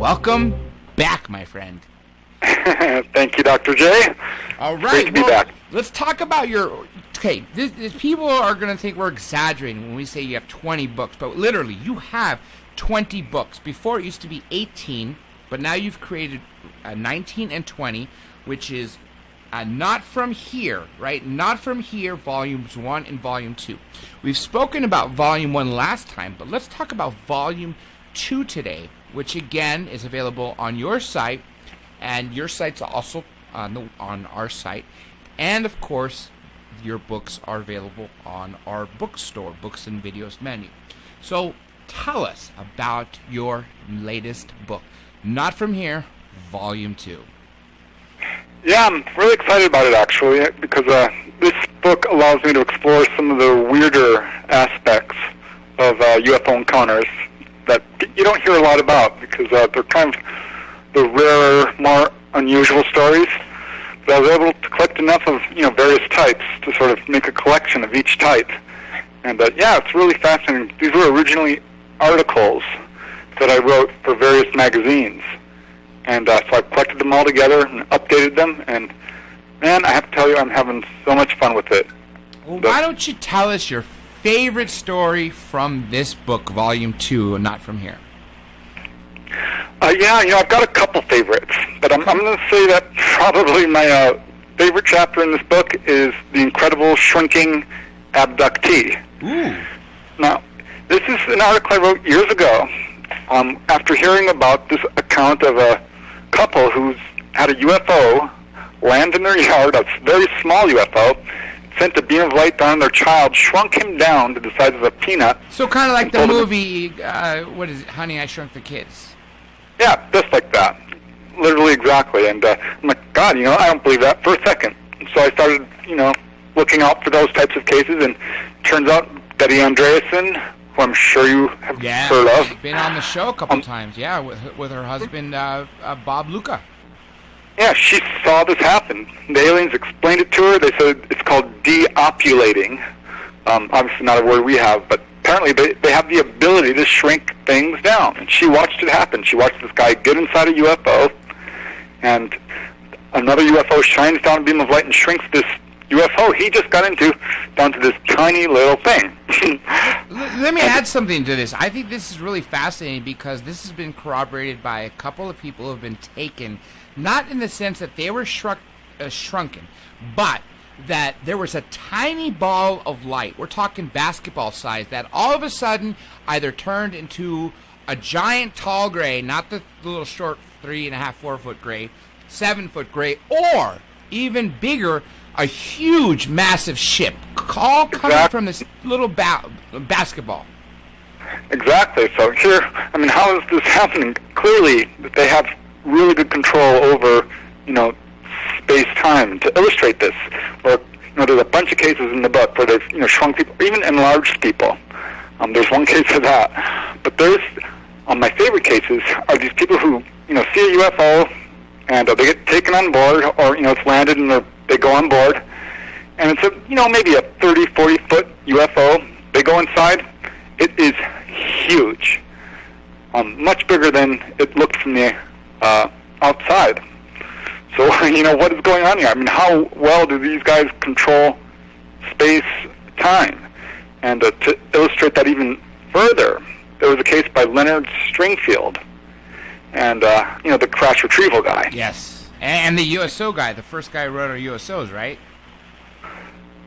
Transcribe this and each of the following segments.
welcome back, my friend. Thank you, Dr. J. All right, Great to be back. Let's talk about your... Okay, this people are going to think we're exaggerating when we say you have 20 books, but literally, you have 20 books. Before, it used to be 18, but now you've created 19 and 20, which is Not From Here, right? Not From Here, Volumes 1 and Volume 2. We've spoken about Volume 1 last time, but let's talk about Volume 2 today, which again is available on your site, and your site's also on our site. And of course, your books are available on our bookstore, Books and Videos menu. So tell us about your latest book, Not From Here, Volume 2. Yeah, I'm really excited about it, actually, because this book allows me to explore some of the weirder aspects of UFO encounters that you don't hear a lot about, because they're kind of the rarer, more unusual stories. But I was able to collect enough of various types to sort of make a collection of each type. And yeah, it's really fascinating. These were originally articles that I wrote for various magazines. And so I collected them all together and updated them. And man, I have to tell you, I'm having so much fun with it. Well, why don't you tell us your favorite story from this book, Volume 2, Not From Here? Yeah, I've got a couple favorites, but I'm going to say that probably my favorite chapter in this book is the incredible Shrinking Abductee. Ooh. Now, this is an article I wrote years ago after hearing about this account of a couple who's had a UFO land in their yard, a very small UFO, sent a beam of light down on their child, shrunk him down to the size of a peanut. So kind of like the movie, what is it, Honey, I Shrunk the Kids. Yeah, just like that. Literally exactly. And I'm like, God, I don't believe that for a second. So I started, looking out for those types of cases, and turns out Betty Andreasen, who I'm sure you have heard of. She's been on the show a couple times, with her husband, Bob Luca. Yeah, she saw this happen. The aliens explained it to her. They said it's called de-opulating. Obviously not a word we have, but apparently they have the ability to shrink things down. And she watched it happen. She watched this guy get inside a UFO, and another UFO shines down a beam of light and shrinks this UFO he just got into down to this tiny little thing. Let me add something to this. I think this is really fascinating because this has been corroborated by a couple of people who have been taken, not in the sense that they were shrunken, but that there was a tiny ball of light, we're talking basketball size, that all of a sudden either turned into a giant tall gray, not the little short 3.5, 4 foot gray, 7 foot gray, or even bigger, a huge, massive ship, all coming from this little basketball. Exactly. So here, how is this happening? Clearly, they have really good control over, space-time. To illustrate this, or there's a bunch of cases in the book where they've shrunk people, even enlarged people. There's one case of that, but there's my favorite cases are these people who see a UFO and they get taken on board, or it's landed and they go on board, and it's maybe a 30, 40 foot UFO. They go inside. It is huge, much bigger than it looked from the outside. So, what is going on here? How well do these guys control space-time? And to illustrate that even further, there was a case by Leonard Stringfield, and, the crash retrieval guy. Yes, and the USO guy, the first guy who wrote our USOs, right?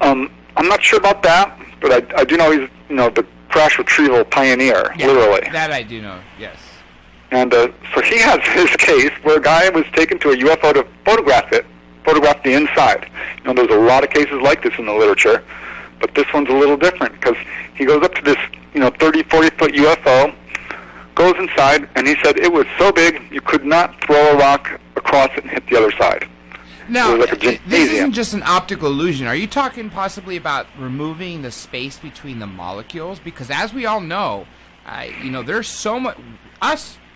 I'm not sure about that, but I do know he's, the crash retrieval pioneer, literally. That I do know, yes. And so he has his case where a guy was taken to a UFO to photograph the inside. There's a lot of cases like this in the literature, but this one's a little different because he goes up to this, 30, 40-foot UFO, goes inside, and he said it was so big you could not throw a rock across it and hit the other side. Now, this isn't just an optical illusion. Are you talking possibly about removing the space between the molecules? Because as we all know, there's so much...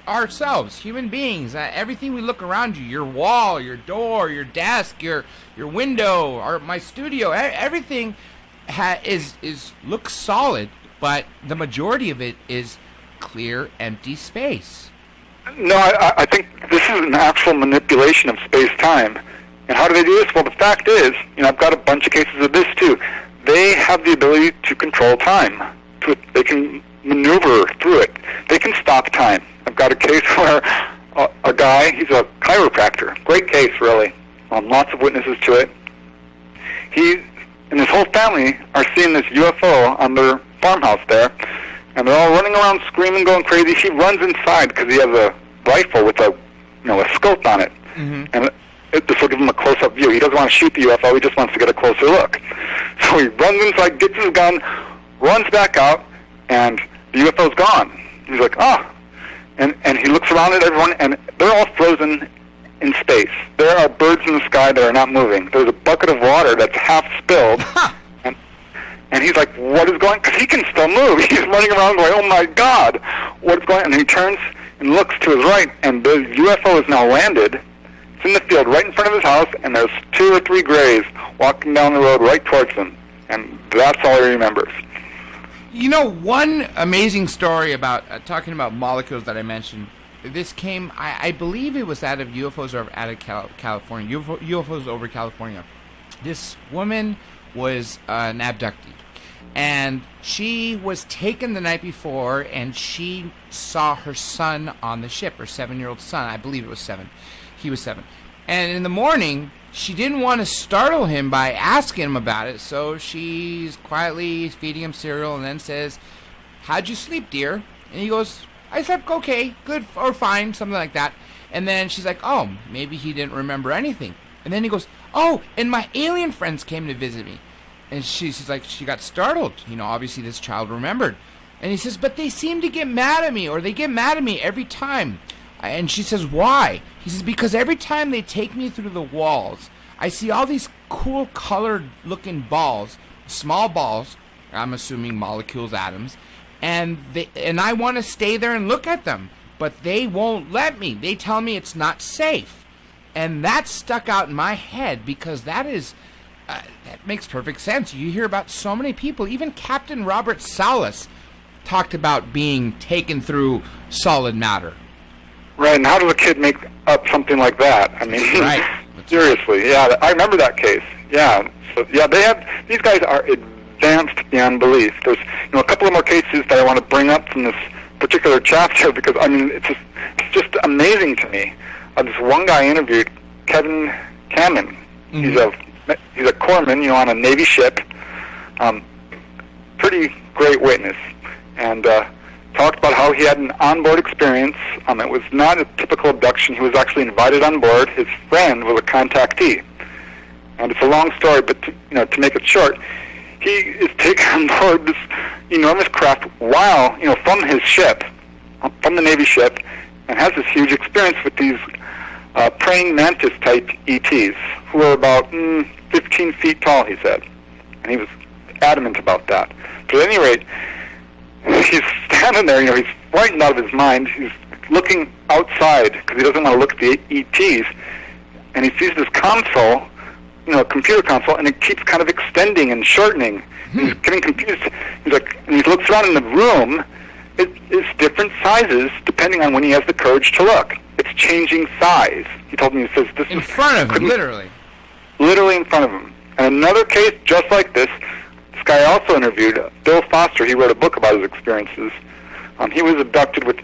ourselves, human beings, everything we look around you, your wall, your door, your desk, your window, or my studio, everything looks solid, but the majority of it is clear, empty space. No, I think this is an actual manipulation of space-time. And how do they do this? Well, the fact is, I've got a bunch of cases of this too. They have the ability to control time. They can maneuver through it. They can stop time. I've got a case where a guy, he's a chiropractor. Great case, really. Lots of witnesses to it. He and his whole family are seeing this UFO on their farmhouse there, and they're all running around screaming, going crazy. He runs inside because he has a rifle with a scope on it. Mm-hmm. And this will give him a close-up view. He doesn't want to shoot the UFO. He just wants to get a closer look. So he runs inside, gets his gun, runs back out, and the UFO's gone. He's like, oh. And he looks around at everyone, and they're all frozen in space. There are birds in the sky that are not moving. There's a bucket of water that's half spilled. And he's like, what is going on? Because he can still move. He's running around going, oh, my God, what is going on? And he turns and looks to his right, and the UFO is now landed. It's in the field right in front of his house, and there's 2 or 3 grays walking down the road right towards him. And that's all he remembers. One amazing story about talking about molecules that I mentioned, this came, I believe it was out of UFOs out of California, UFOs over California. This woman was an abductee, and she was taken the night before, and she saw her son on the ship, her 7-year-old son. I believe it was 7. He was 7. And in the morning, she didn't want to startle him by asking him about it, so she's quietly feeding him cereal and then says, how'd you sleep, dear? And he goes, I slept okay, good or fine, something like that. And then she's like, oh, maybe he didn't remember anything. And then he goes, oh, and my alien friends came to visit me. And she's like, she got startled. Obviously this child remembered. And he says, but they seem to get mad at me, or they get mad at me every time. And she says, why? He says, because every time they take me through the walls, I see all these cool colored-looking balls, small balls, I'm assuming molecules, atoms, and I want to stay there and look at them, but they won't let me. They tell me it's not safe. And that stuck out in my head because that makes perfect sense. You hear about so many people, even Captain Robert Salas talked about being taken through solid matter. Right, and how does a kid make up something like that? I mean, right. Seriously, yeah, I remember that case. Yeah, so yeah, these guys are advanced beyond belief. There's a couple of more cases that I want to bring up from this particular chapter because it's just amazing to me. This one guy I interviewed, Kevin Cameron. Mm-hmm. He's a corpsman, on a Navy ship. Pretty great witness, and talked about how he had an onboard experience. It was not a typical abduction. He was actually invited on board. His friend was a contactee. And it's a long story, but to make it short, he is taken on board this enormous craft while, from his ship, from the Navy ship, and has this huge experience with these praying mantis-type ETs, who are about 15 feet tall, he said. And he was adamant about that. But at any rate, he's standing there, he's frightened out of his mind. He's looking outside because he doesn't want to look at the ETs. And he sees this console, a computer console, and it keeps kind of extending and shortening. He's getting confused. He's like, and he looks around in the room. It's different sizes depending on when he has the courage to look. It's changing size. He told me, he says, this in front of him, literally. Literally in front of him. And another case just like this guy I also interviewed, Bill Foster. He wrote a book about his experiences. He was abducted with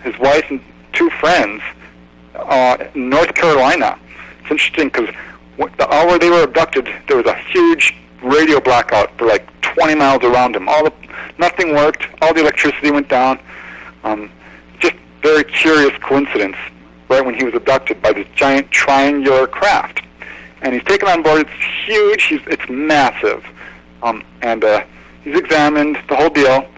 his wife and 2 friends in North Carolina. It's interesting because the hour they were abducted, there was a huge radio blackout for like 20 miles around him. Nothing worked. All the electricity went down. Just very curious coincidence, right when he was abducted by this giant triangular craft. And he's taken on board. It's huge. It's massive. And he's examined the whole deal.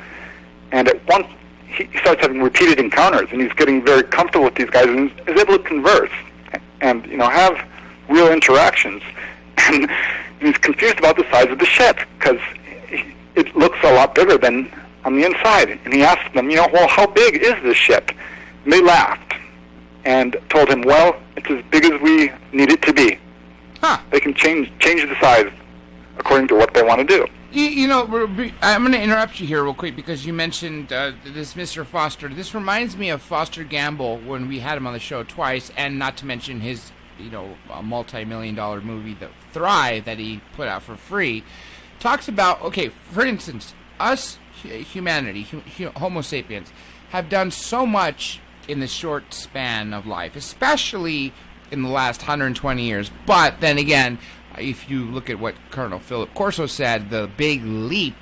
And at once, he starts having repeated encounters, and he's getting very comfortable with these guys and is able to converse and, have real interactions. And he's confused about the size of the ship because it looks a lot bigger than on the inside. And he asked them, well, how big is this ship? And they laughed and told him, well, it's as big as we need it to be. Huh. They can change the size according to what they want to do. I'm going to interrupt you here real quick because you mentioned this Mr. Foster. This reminds me of Foster Gamble when we had him on the show twice, and not to mention his, a multi-million-dollar movie, The Thrive, that he put out for free. Talks about, okay, for instance, us, humanity, Homo sapiens, have done so much in the short span of life, especially in the last 120 years. But then again, if you look at what Colonel Philip Corso said, the big leap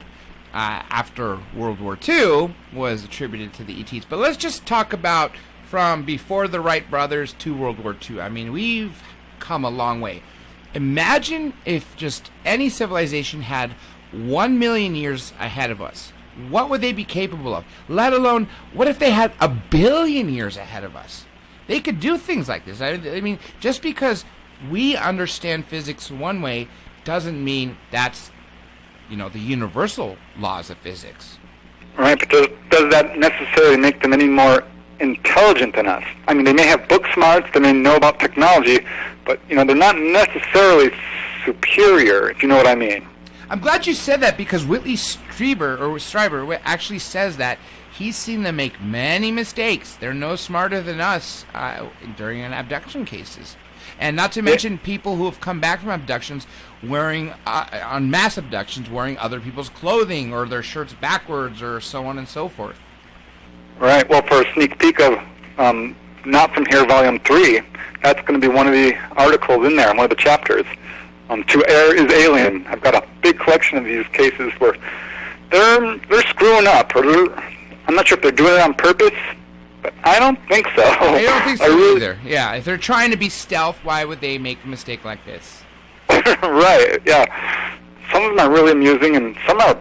after World War II was attributed to the ETs. But let's just talk about from before the Wright brothers to World War II. I mean, we've come a long way. Imagine if just any civilization had 1 million years ahead of us. What would they be capable of? Let alone, what if they had 1 billion years ahead of us? They could do things like this. I mean, just because we understand physics one way doesn't mean that's, the universal laws of physics. Right, but does that necessarily make them any more intelligent than us? I mean, they may have book smarts, they may know about technology, but, they're not necessarily superior, if you know what I mean. I'm glad you said that because Whitley Strieber actually says that he's seen them make many mistakes. They're no smarter than us during abduction cases. And not to mention people who have come back from abductions wearing, on mass abductions, wearing other people's clothing or their shirts backwards or so on and so forth. Right. Well, for a sneak peek of Not From Here, Volume 3, that's going to be one of the articles in there, one of the chapters. To Err is Alien. I've got a big collection of these cases where they're screwing up. Or I'm not sure if they're doing it on purpose, but I don't think so. I don't think so either. Yeah, if they're trying to be stealth, why would they make a mistake like this? Right, yeah. Some of them are really amusing, and some are,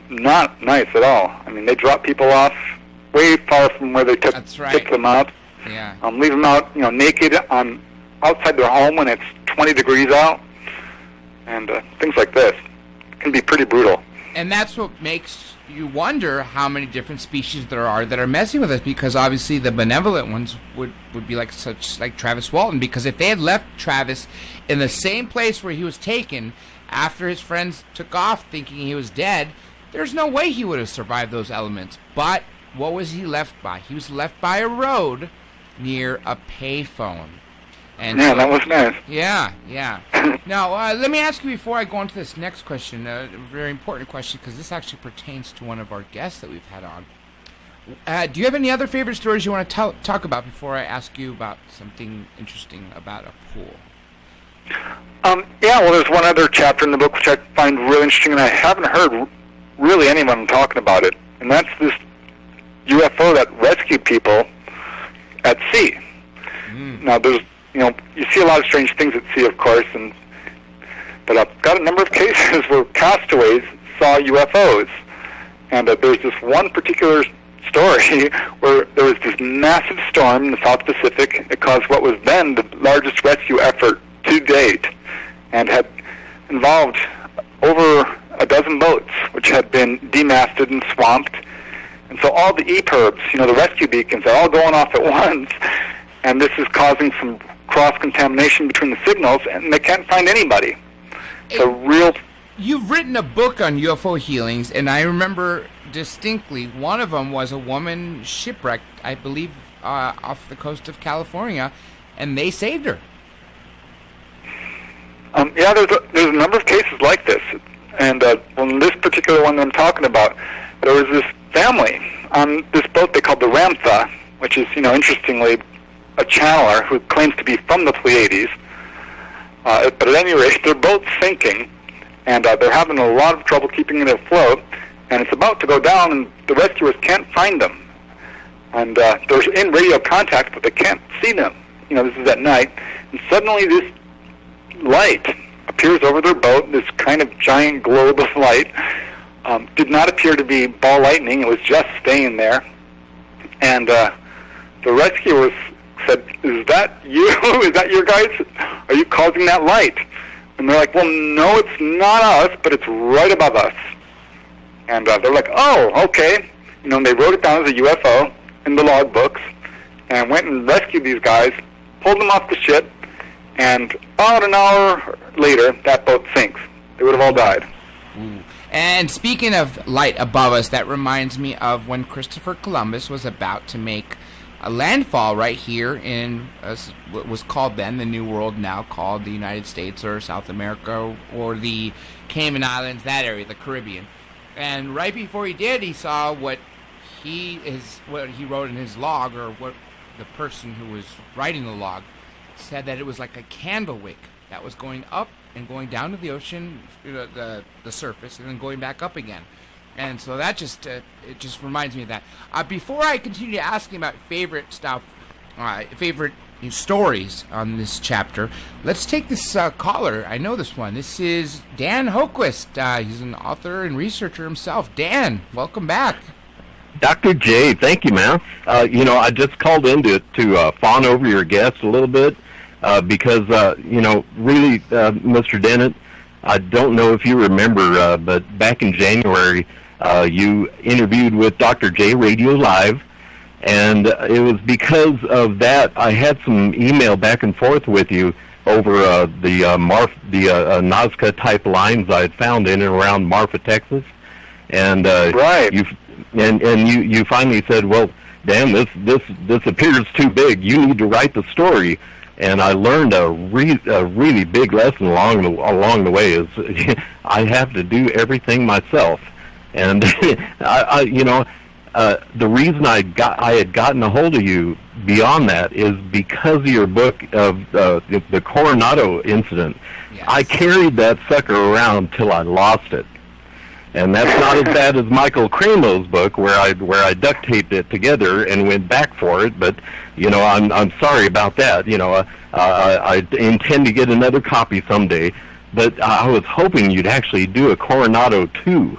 not nice at all. I mean, they drop people off way far from where they took them out. Yeah. Leave them out, naked outside their home when it's 20 degrees out, and things like this. It can be pretty brutal. And that's what makes you wonder how many different species there are that are messing with us, because obviously the benevolent ones would be like Travis Walton, because if they had left Travis in the same place where he was taken after his friends took off thinking he was dead, there's no way he would have survived those elements. But what was he left by? He was left by a road near a payphone. And yeah, that was nice. Yeah. Now, let me ask you before I go on to this next question, a very important question, because this actually pertains to one of our guests that we've had on. Do you have any other favorite stories you want to talk about before I ask you about something interesting about a pool? Yeah, well, there's one other chapter in the book which I find really interesting, and I haven't heard really anyone talking about it, and that's this UFO that rescued people at sea. Now, there's you see a lot of strange things at sea, of course, but I've got a number of cases where castaways saw UFOs. And there's this one particular story where there was this massive storm in the South Pacific. It caused what was then the largest rescue effort to date, and had involved over a dozen boats, which had been demasted and swamped. And so all the EPIRBs, the rescue beacons, are all going off at once. And this is causing some cross-contamination between the signals, and they can't find anybody. You've written a book on UFO healings, and I remember distinctly one of them was a woman shipwrecked, I believe, off the coast of California, and they saved her. Yeah, there's a number of cases like this. And on this particular one that I'm talking about, there was this family on this boat they called the Ramtha, which is, interestingly, a channeler who claims to be from the Pleiades. But at any rate, their boat's sinking, and they're having a lot of trouble keeping it afloat, and it's about to go down, and the rescuers can't find them. And they're in radio contact, but they can't see them. This is at night. And suddenly this light appears over their boat, this kind of giant globe of light. Did not appear to be ball lightning. It was just staying there. And the rescuers said, "Is that you? Is that your guys? Are you causing that light?" And they're like, "Well, no, it's not us, but it's right above us." And they're like, "Oh, okay." They wrote it down as a UFO in the logbooks, and went and rescued these guys, pulled them off the ship, and about an hour later, that boat sinks. They would have all died. Ooh. And speaking of light above us, that reminds me of when Christopher Columbus was about to make a landfall right here in what was called then the New World, now called the United States or South America or the Cayman Islands, that area, the Caribbean. And right before he did, he saw what he wrote in his log, or what the person who was writing the log said, that it was like a candle wick that was going up and going down to the ocean, the surface, and then going back up again. And so that just it just reminds me of that. Before I continue asking about favorite stuff, favorite stories on this chapter, let's take this caller. I know this one. This is Dan Hoquist. He's an author and researcher himself. Dan, welcome back. Dr. J, thank you, man. I just called in to fawn over your guest a little bit because, really, Mr. Dennett, I don't know if you remember, but back in January, you interviewed with Dr. J Radio Live, and it was because of that I had some email back and forth with you over the Nazca type lines I had found in and around Marfa, Texas, and right. You finally said, well, damn, this appears too big. You need to write the story. And I learned a really big lesson along the way is I have to do everything myself. And the reason I had gotten a hold of you beyond that is because of your book of the Coronado incident. Yes. I carried that sucker around till I lost it. And that's not as bad as Michael Cramo's book, where I duct taped it together and went back for it. But I'm sorry about that. I intend to get another copy someday. But I was hoping you'd actually do a Coronado 2,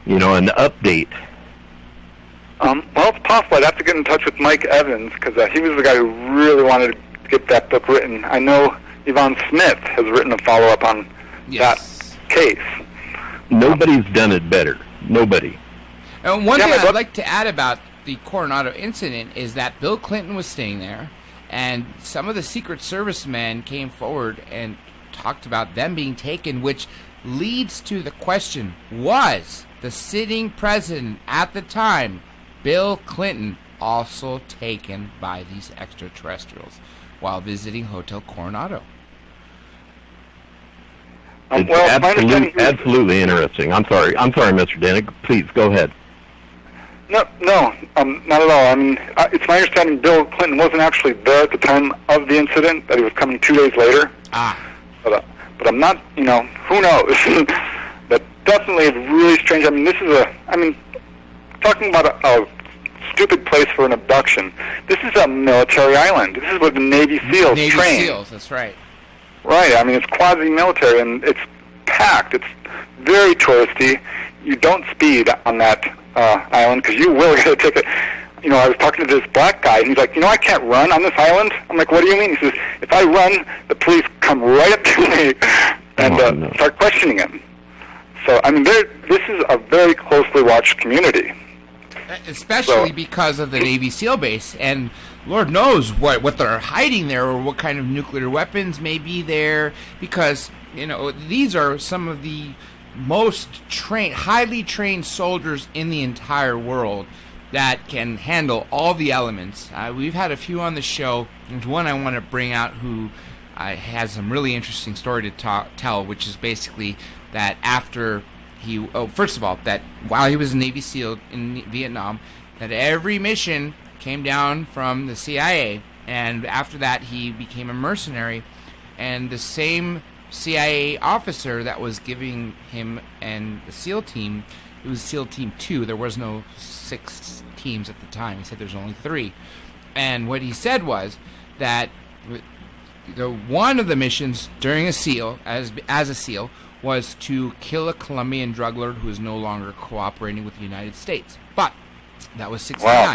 an update. Well, it's possible. I'd have to get in touch with Mike Evans, because he was the guy who really wanted to get that book written. I know Yvonne Smith has written a follow-up on that case. Nobody's done it better. Nobody. And one thing I'd like to add about the Coronado incident is that Bill Clinton was staying there, and some of the Secret Service men came forward and talked about them being taken, which leads to the question, was the sitting president at the time, Bill Clinton, also taken by these extraterrestrials while visiting Hotel Coronado? It's absolutely interesting. I'm sorry, Mr. Dennett. Please, go ahead. No, not at all. I mean, it's my understanding Bill Clinton wasn't actually there at the time of the incident, that he was coming 2 days later. But I'm not, who knows? But definitely it's really strange. I mean, talking about a stupid place for an abduction. This is a military island. This is where the Navy SEALs train. Navy SEAls, that's right. Right, I mean, it's quasi-military, and it's packed. It's very touristy. You don't speed on that island, because you will get a ticket. I was talking to this black guy, and he's like, I can't run on this island. I'm like, what do you mean? He says, if I run, the police come right up to me and start questioning him. So, I mean, this is a very closely watched community. Especially because of the Navy SEAL base, and Lord knows what they're hiding there, or what kind of nuclear weapons may be there, because, these are some of the most highly trained soldiers in the entire world that can handle all the elements. We've had a few on the show. There's one I want to bring out who has some really interesting story to tell, which is basically that after first of all, that while he was a Navy SEAL in Vietnam, that every mission came down from the CIA, and after that he became a mercenary, and the same CIA officer that was giving him and the SEAL team, it was SEAL Team 2, there was no 6 teams at the time, he said there's only 3, and what he said was that one of the missions during a SEAL, as a SEAL, was to kill a Colombian drug lord who is no longer cooperating with the United States. But that was 69. Wow.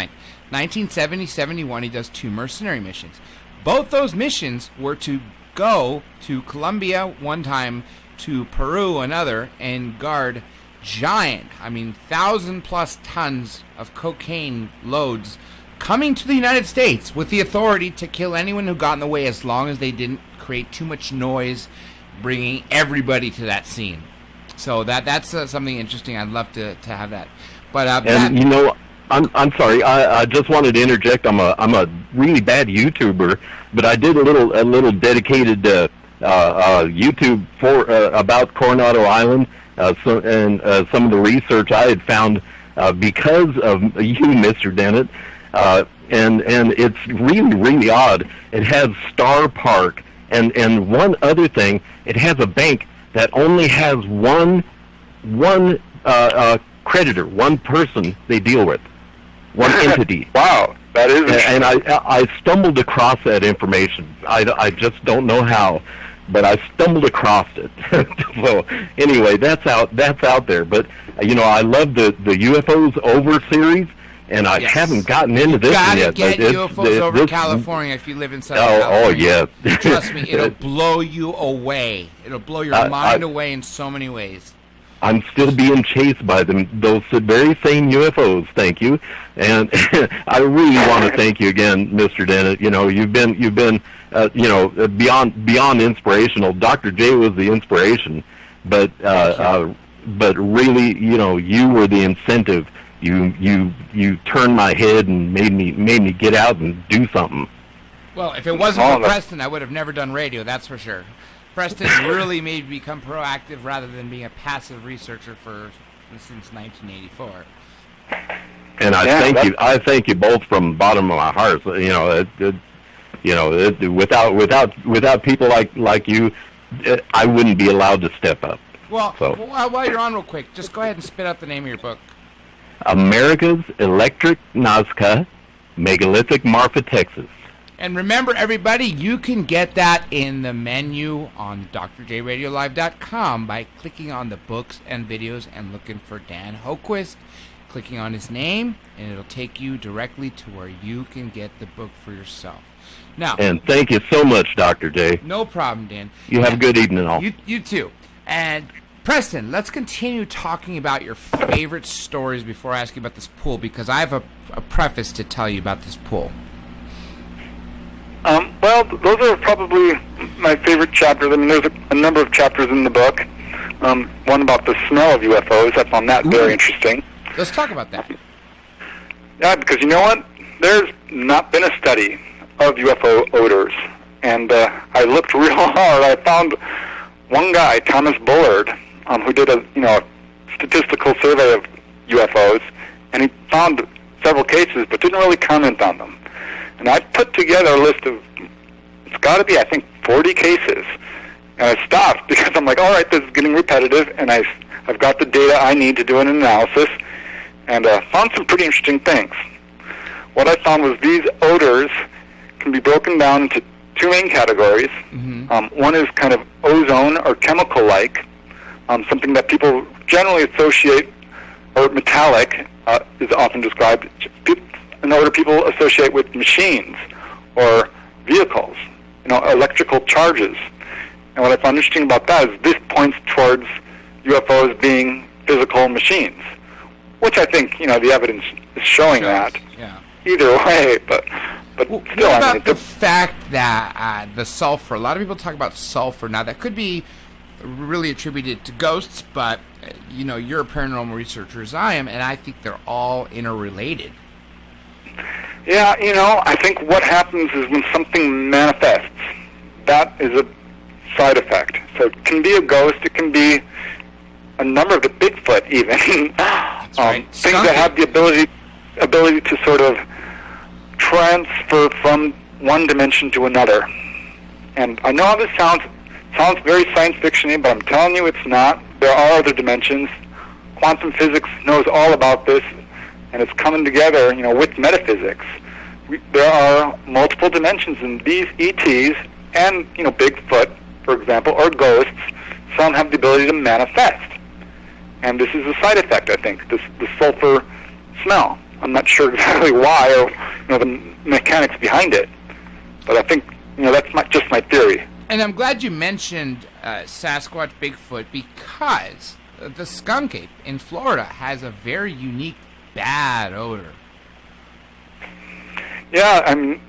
1970, 71, he does 2 mercenary missions. Both those missions were to go to Colombia one time, to Peru another, and guard giant, 1,000+ tons of cocaine loads coming to the United States with the authority to kill anyone who got in the way, as long as they didn't create too much noise, bringing everybody to that scene. So that's something interesting. I'd love to have that. But and I'm sorry. I just wanted to interject. I'm a really bad YouTuber, but I did a little dedicated YouTube for about Coronado Island, some of the research I had found because of you, Mr. Dennett, and it's really odd. It has Star Park, and one other thing, it has a bank that only has one creditor, one person they deal with. One entity. Wow, that is interesting. And I stumbled across that information. I just don't know how, but I stumbled across it. So anyway, that's out there. But I love the UFOs Over series, and I haven't gotten into this one yet. Get UFOs Over California if you live in Southern California. Oh yeah. Trust me, it'll blow you away. It'll blow your mind away in so many ways. I'm still being chased by those very same UFOs. Thank you, and I really want to thank you again, Mr. Dennett. You've been beyond inspirational. Dr. J was the inspiration, but really, you were the incentive. You turned my head and made me get out and do something. Well, if it wasn't for Preston, I would have never done radio. That's for sure. Preston really made me become proactive rather than being a passive researcher since 1984. And I thank you both from the bottom of my heart. Without people like you, I wouldn't be allowed to step up. Well, while you're on real quick, just go ahead and spit out the name of your book. America's Electric Nazca, Megalithic Marfa, Texas. And remember, everybody, you can get that in the menu on drjradiolive.com by clicking on the books and videos and looking for Dan Hoquist, clicking on his name, and it'll take you directly to where you can get the book for yourself. Now, and thank you so much, Dr. J. No problem, Dan. You have a good evening, all. You too. And Preston, let's continue talking about your favorite stories before I ask you about this pool, because I have a preface to tell you about this pool. Well, those are probably my favorite chapters. I mean, there's a number of chapters in the book. One about the smell of UFOs. I found that very interesting. Let's talk about that. Yeah, because you know what? There's not been a study of UFO odors. And I looked real hard. I found one guy, Thomas Bullard, who did a statistical survey of UFOs, and he found several cases but didn't really comment on them. And I put together a list of, it's got to be, I think, 40 cases. And I stopped because I'm like, all right, this is getting repetitive, and I've got the data I need to do an analysis, and found some pretty interesting things. What I found was these odors can be broken down into two main categories. Mm-hmm. One is kind of ozone or chemical-like, something that people generally associate, or metallic is often described, an odor people associate with machines or vehicles, electrical charges. And what I found interesting about that is this points towards UFOs being physical machines, which I think, the evidence is showing that. Yeah. Either way, but still. What about the fact that the sulfur, a lot of people talk about sulfur. Now, that could be really attributed to ghosts, but, you're a paranormal researcher as I am, and I think they're all interrelated. Yeah, I think what happens is when something manifests, that is a side effect. So it can be a ghost, it can be a number of the Bigfoot even. That's right. Things that have the ability to sort of transfer from one dimension to another. And I know how this sounds very science fiction-y, but I'm telling you it's not. There are other dimensions. Quantum physics knows all about this, and it's coming together, with metaphysics. There are multiple dimensions in these ETs, and, Bigfoot, for example, or ghosts. Some have the ability to manifest. And this is a side effect, I think, the sulfur smell. I'm not sure exactly why or, the mechanics behind it. But I think, that's just my theory. And I'm glad you mentioned Sasquatch, Bigfoot, because the skunk ape in Florida has a very unique bad odor. Yeah, I mean,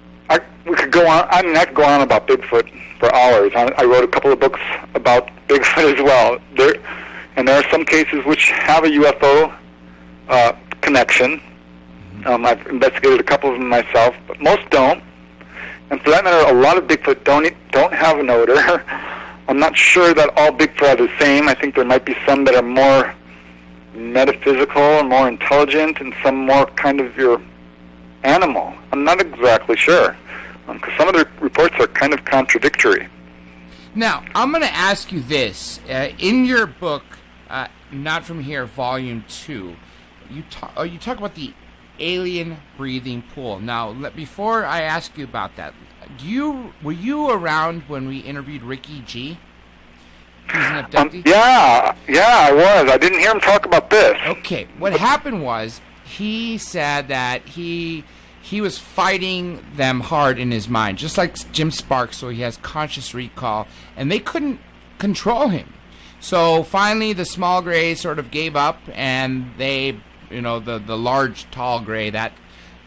we could go on. I could go on about Bigfoot for hours. I wrote a couple of books about Bigfoot as well. And there are some cases which have a UFO connection. I've investigated a couple of them myself, but most don't. And for that matter, a lot of Bigfoot don't have an odor. I'm not sure that all Bigfoot are the same. I think there might be some that are more metaphysical and more intelligent, and some more kind of your animal. I'm not exactly sure, because some of the reports are kind of contradictory. Now, I'm going to ask you this. In your book, Not From Here, Volume 2, you talk about the alien breathing pool. Now, before I ask you about that, were you around when we interviewed Ricky G? He's an abductee? Yeah, I was. I didn't hear him talk about this. Okay, what happened was he said that he was fighting them hard in his mind, just like Jim Sparks, so he has conscious recall, and they couldn't control him. So finally the small gray sort of gave up, and they, the large tall gray that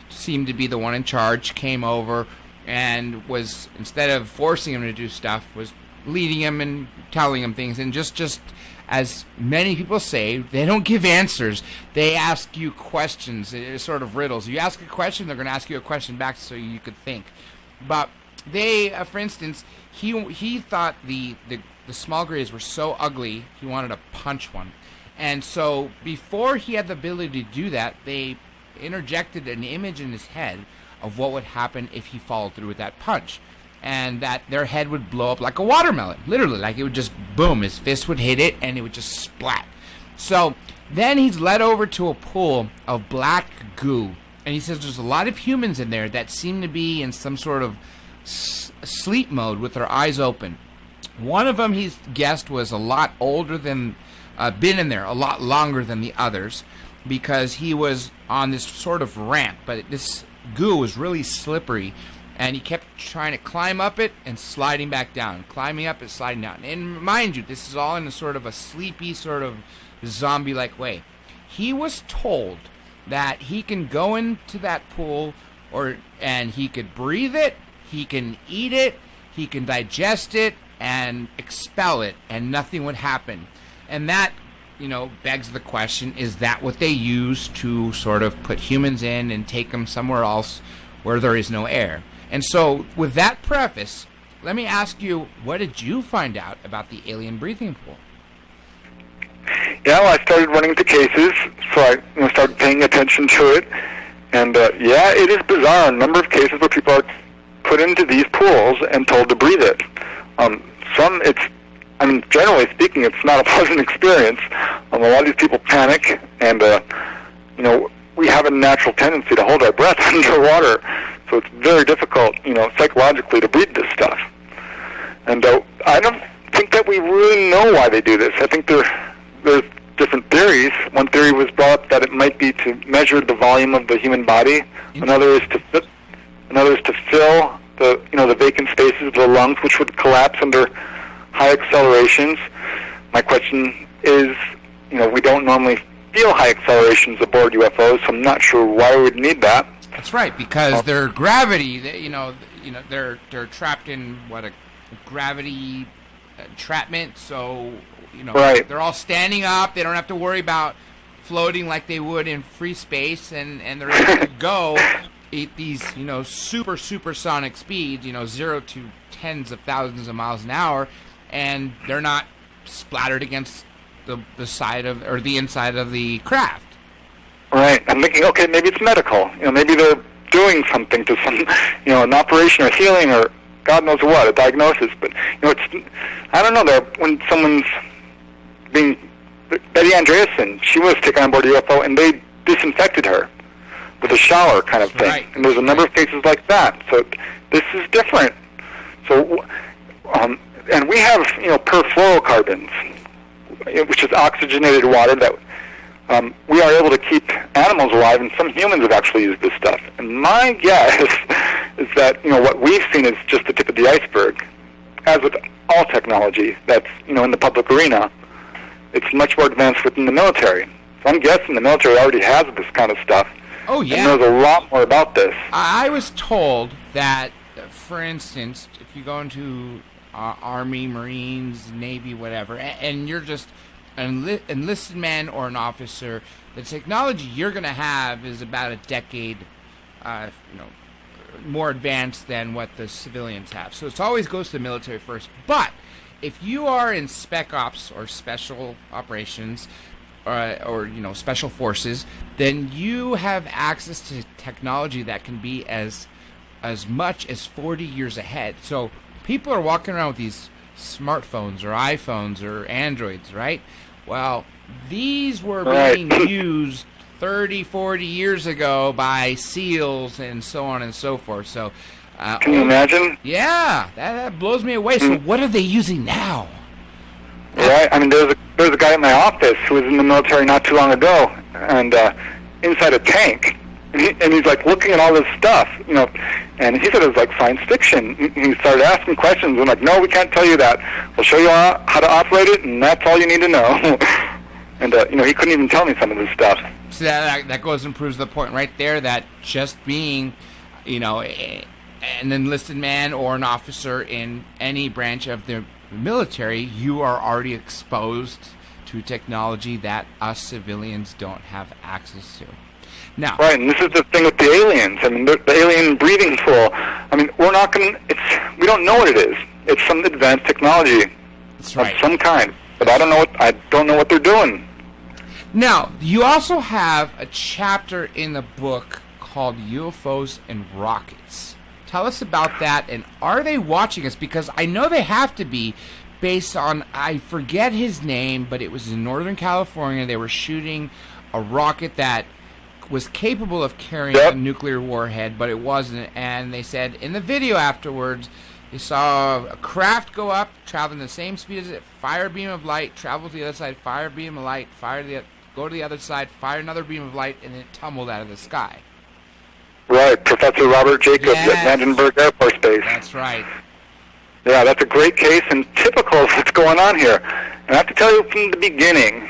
seemed to be the one in charge came over and was, instead of forcing him to do stuff, was leading him and telling him things. And just as many people say, they don't give answers. They ask you questions, sort of riddles. You ask a question, they're going to ask you a question back so you could think. But they, for instance, he thought the small grays were so ugly, he wanted to punch one. And so before he had the ability to do that, they interjected an image in his head of what would happen if he followed through with that punch. And that their head would blow up like a watermelon. Literally, like it would just boom. His fist would hit it and it would just splat. So then he's led over to a pool of black goo. And he says there's a lot of humans in there that seem to be in some sort of sleep mode with their eyes open. One of them, he's guessed, was a lot older than, been in there a lot longer than the others, because he was on this sort of ramp. But this goo was really slippery. And he kept trying to climb up it and sliding back down. Climbing up and sliding down. And mind you, this is all in a sort of a sleepy, sort of zombie-like way. He was told that he can go into that pool and he could breathe it, he can eat it, he can digest it, and expel it, and nothing would happen. And that, begs the question, is that what they use to sort of put humans in and take them somewhere else where there is no air? And so, with that preface, let me ask you, what did you find out about the alien breathing pool? Yeah, well, I started running into cases, so I started paying attention to it. And, it is bizarre. A number of cases where people are put into these pools and told to breathe it. Generally speaking, it's not a pleasant experience. A lot of these people panic, and, we have a natural tendency to hold our breath underwater. So it's very difficult, psychologically to breathe this stuff. And I don't think that we really know why they do this. I think there's different theories. One theory was brought up that it might be to measure the volume of the human body. Another is to fill the vacant spaces of the lungs, which would collapse under high accelerations. My question is, we don't normally feel high accelerations aboard UFOs, so I'm not sure why we would need that. That's right, because their gravity, they're trapped in a gravity entrapment. So right. They're all standing up. They don't have to worry about floating like they would in free space, and they're able to go at these supersonic speeds, 0 to tens of thousands of miles an hour, and they're not splattered against the side of or the inside of the craft. Right. I'm thinking, okay, maybe it's medical. Maybe they're doing something to some, an operation or healing or God knows what, a diagnosis. But, I don't know. When someone's being, Betty Andreasen, she was taken on board a UFO, and they disinfected her with a shower kind of thing. Right. And there's a number of cases like that. So this is different. So, and we have, perfluorocarbons, which is oxygenated water that we are able to keep animals alive, and some humans have actually used this stuff. And my guess is that, what we've seen is just the tip of the iceberg. As with all technology that's, in the public arena, it's much more advanced within the military. So I'm guessing the military already has this kind of stuff. Oh, yeah. And knows a lot more about this. I was told that, for instance, if you go into Army, Marines, Navy, whatever, and you're just enlisted man or an officer, the technology you're going to have is about a decade, more advanced than what the civilians have. So it always goes to the military first. But if you are in spec ops or special operations, or special forces, then you have access to technology that can be as much as 40 years ahead. So people are walking around with these smartphones or iPhones or Androids, right? Well, these were being used 30, 40 years ago by SEALs and so on and so forth. So, can you imagine? Yeah, that blows me away. So what are they using now? Right. I mean, there's a guy in my office who was in the military not too long ago, and inside a tank, and he's like looking at all this stuff, and he said it was like science fiction. He started asking questions. I'm like, no, we can't tell you that. We'll show you how to operate it, and that's all you need to know. And he couldn't even tell me some of this stuff. So that goes and proves the point right there that just being, an enlisted man or an officer in any branch of the military, you are already exposed to technology that us civilians don't have access to. Now, right, and this is the thing with the aliens. I mean, the alien breathing pool. I mean, we don't know what it is. It's some advanced technology of some kind, but I don't know what they're doing. Now, you also have a chapter in the book called UFOs and Rockets. Tell us about that, and are they watching us? Because I know they have to be, based on, I forget his name, but it was in Northern California. They were shooting a rocket that was capable of carrying a nuclear warhead, but it wasn't. And they said in the video afterwards, they saw a craft go up, traveling the same speed as it, fire a beam of light, travel to the other side, fire a beam of light, go to the other side, fire another beam of light, and then it tumbled out of the sky. Right, Professor Robert Jacobs at Vandenberg Air Force Base. That's right. Yeah, that's a great case and typical of what's going on here. And I have to tell you from the beginning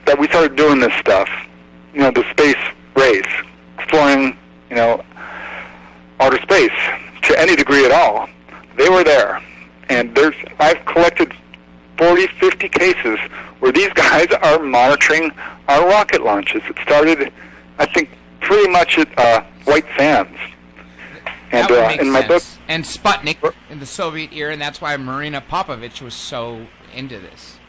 that we started doing this stuff, the space race, exploring, outer space to any degree at all. They were there. And I've collected 40, 50 cases where these guys are monitoring our rocket launches. It started, I think, pretty much at White Sands. And in my book, and Sputnik in the Soviet era, and that's why Marina Popovich was so into this.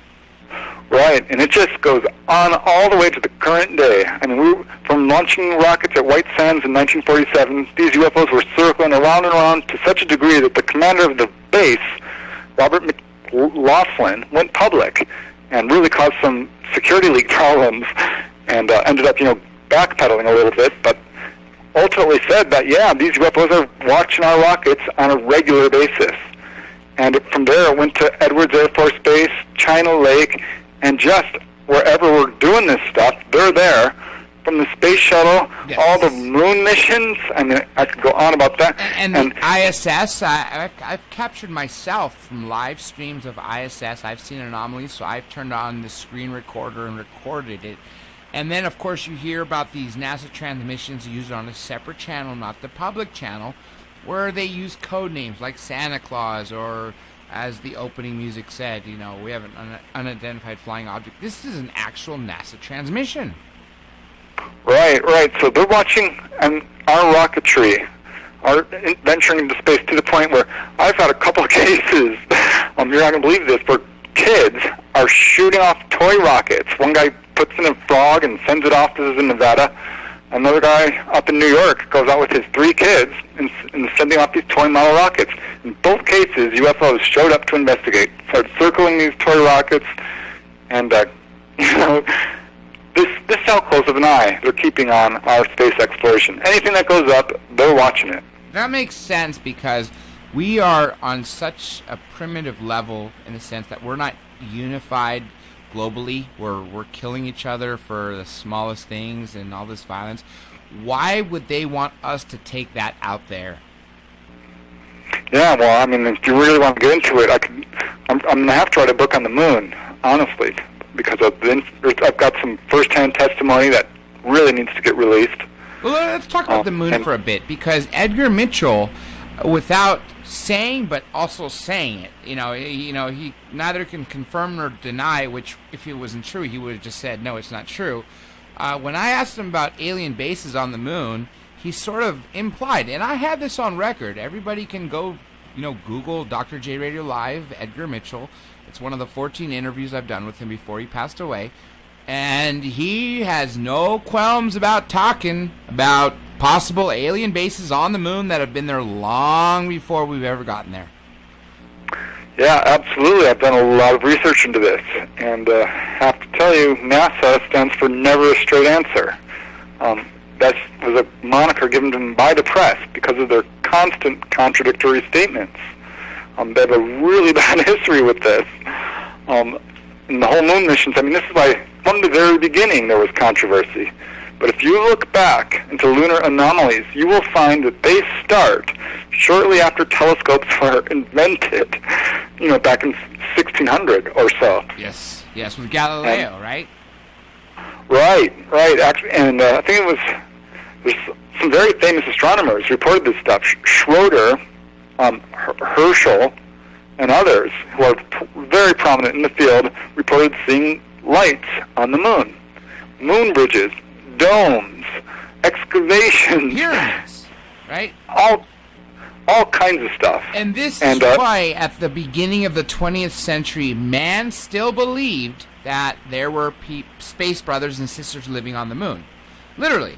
Right, and it just goes on all the way to the current day. I mean, from launching rockets at White Sands in 1947, these UFOs were circling around and around to such a degree that the commander of the base, Robert McLaughlin, went public and really caused some security leak problems, and ended up, backpedaling a little bit, but ultimately said that, these UFOs are watching our rockets on a regular basis. And from there it went to Edwards Air Force Base, China Lake, and just wherever we're doing this stuff, they're there. From the space shuttle, all the moon missions, I mean, I could go on about that. And the ISS, I've captured myself from live streams of ISS. I've seen anomalies, so I've turned on the screen recorder and recorded it. And then, of course, you hear about these NASA transmissions used on a separate channel, not the public channel, where they use code names like Santa Claus, or, as the opening music said, we have an unidentified flying object. This is an actual NASA transmission. Right. So they're watching our rocketry, our venturing into space, to the point where I've had a couple of cases, you're not going to believe this, where kids are shooting off toy rockets. One guy puts in a frog and sends it off. This is in Nevada. Another guy up in New York goes out with his 3 kids and sending off these toy model rockets. In both cases, UFOs showed up to investigate, started circling these toy rockets, and this is how close of an eye they're keeping on our space exploration. Anything that goes up, they're watching it. That makes sense, because we are on such a primitive level in the sense that we're not unified globally. We're killing each other for the smallest things and all this violence. Why would they want us to take that out there? Yeah, well, I mean, if you really want to get into it, I'm going to have to write a book on the moon, honestly, because I've got some first-hand testimony that really needs to get released. Well, let's talk about the moon for a bit, because Edgar Mitchell, without saying but also saying it. He neither can confirm nor deny, which if it wasn't true, he would have just said, no, it's not true. When I asked him about alien bases on the moon, he sort of implied, and I have this on record, everybody can go, Google Dr. J Radio Live, Edgar Mitchell. It's one of the 14 interviews I've done with him before he passed away. And he has no qualms about talking about possible alien bases on the moon that have been there long before we've ever gotten there. Yeah, absolutely. I've done a lot of research into this, and have to tell you, NASA stands for Never a Straight Answer. That was a moniker given to them by the press because of their constant contradictory statements. They have a really bad history with this. In the whole moon missions, this is why from the very beginning there was controversy. But if you look back into lunar anomalies, you will find that they start shortly after telescopes were invented, back in 1600 or so. Yes, with Galileo, right? Right. Actually, and I think there's some very famous astronomers who reported this stuff. Schroeder, Herschel, and others who are very prominent in the field reported seeing lights on the moon, moon bridges, domes, excavations, pyramids, right? All kinds of stuff. And this is why, at the beginning of the 20th century, man still believed that there were space brothers and sisters living on the moon. Literally.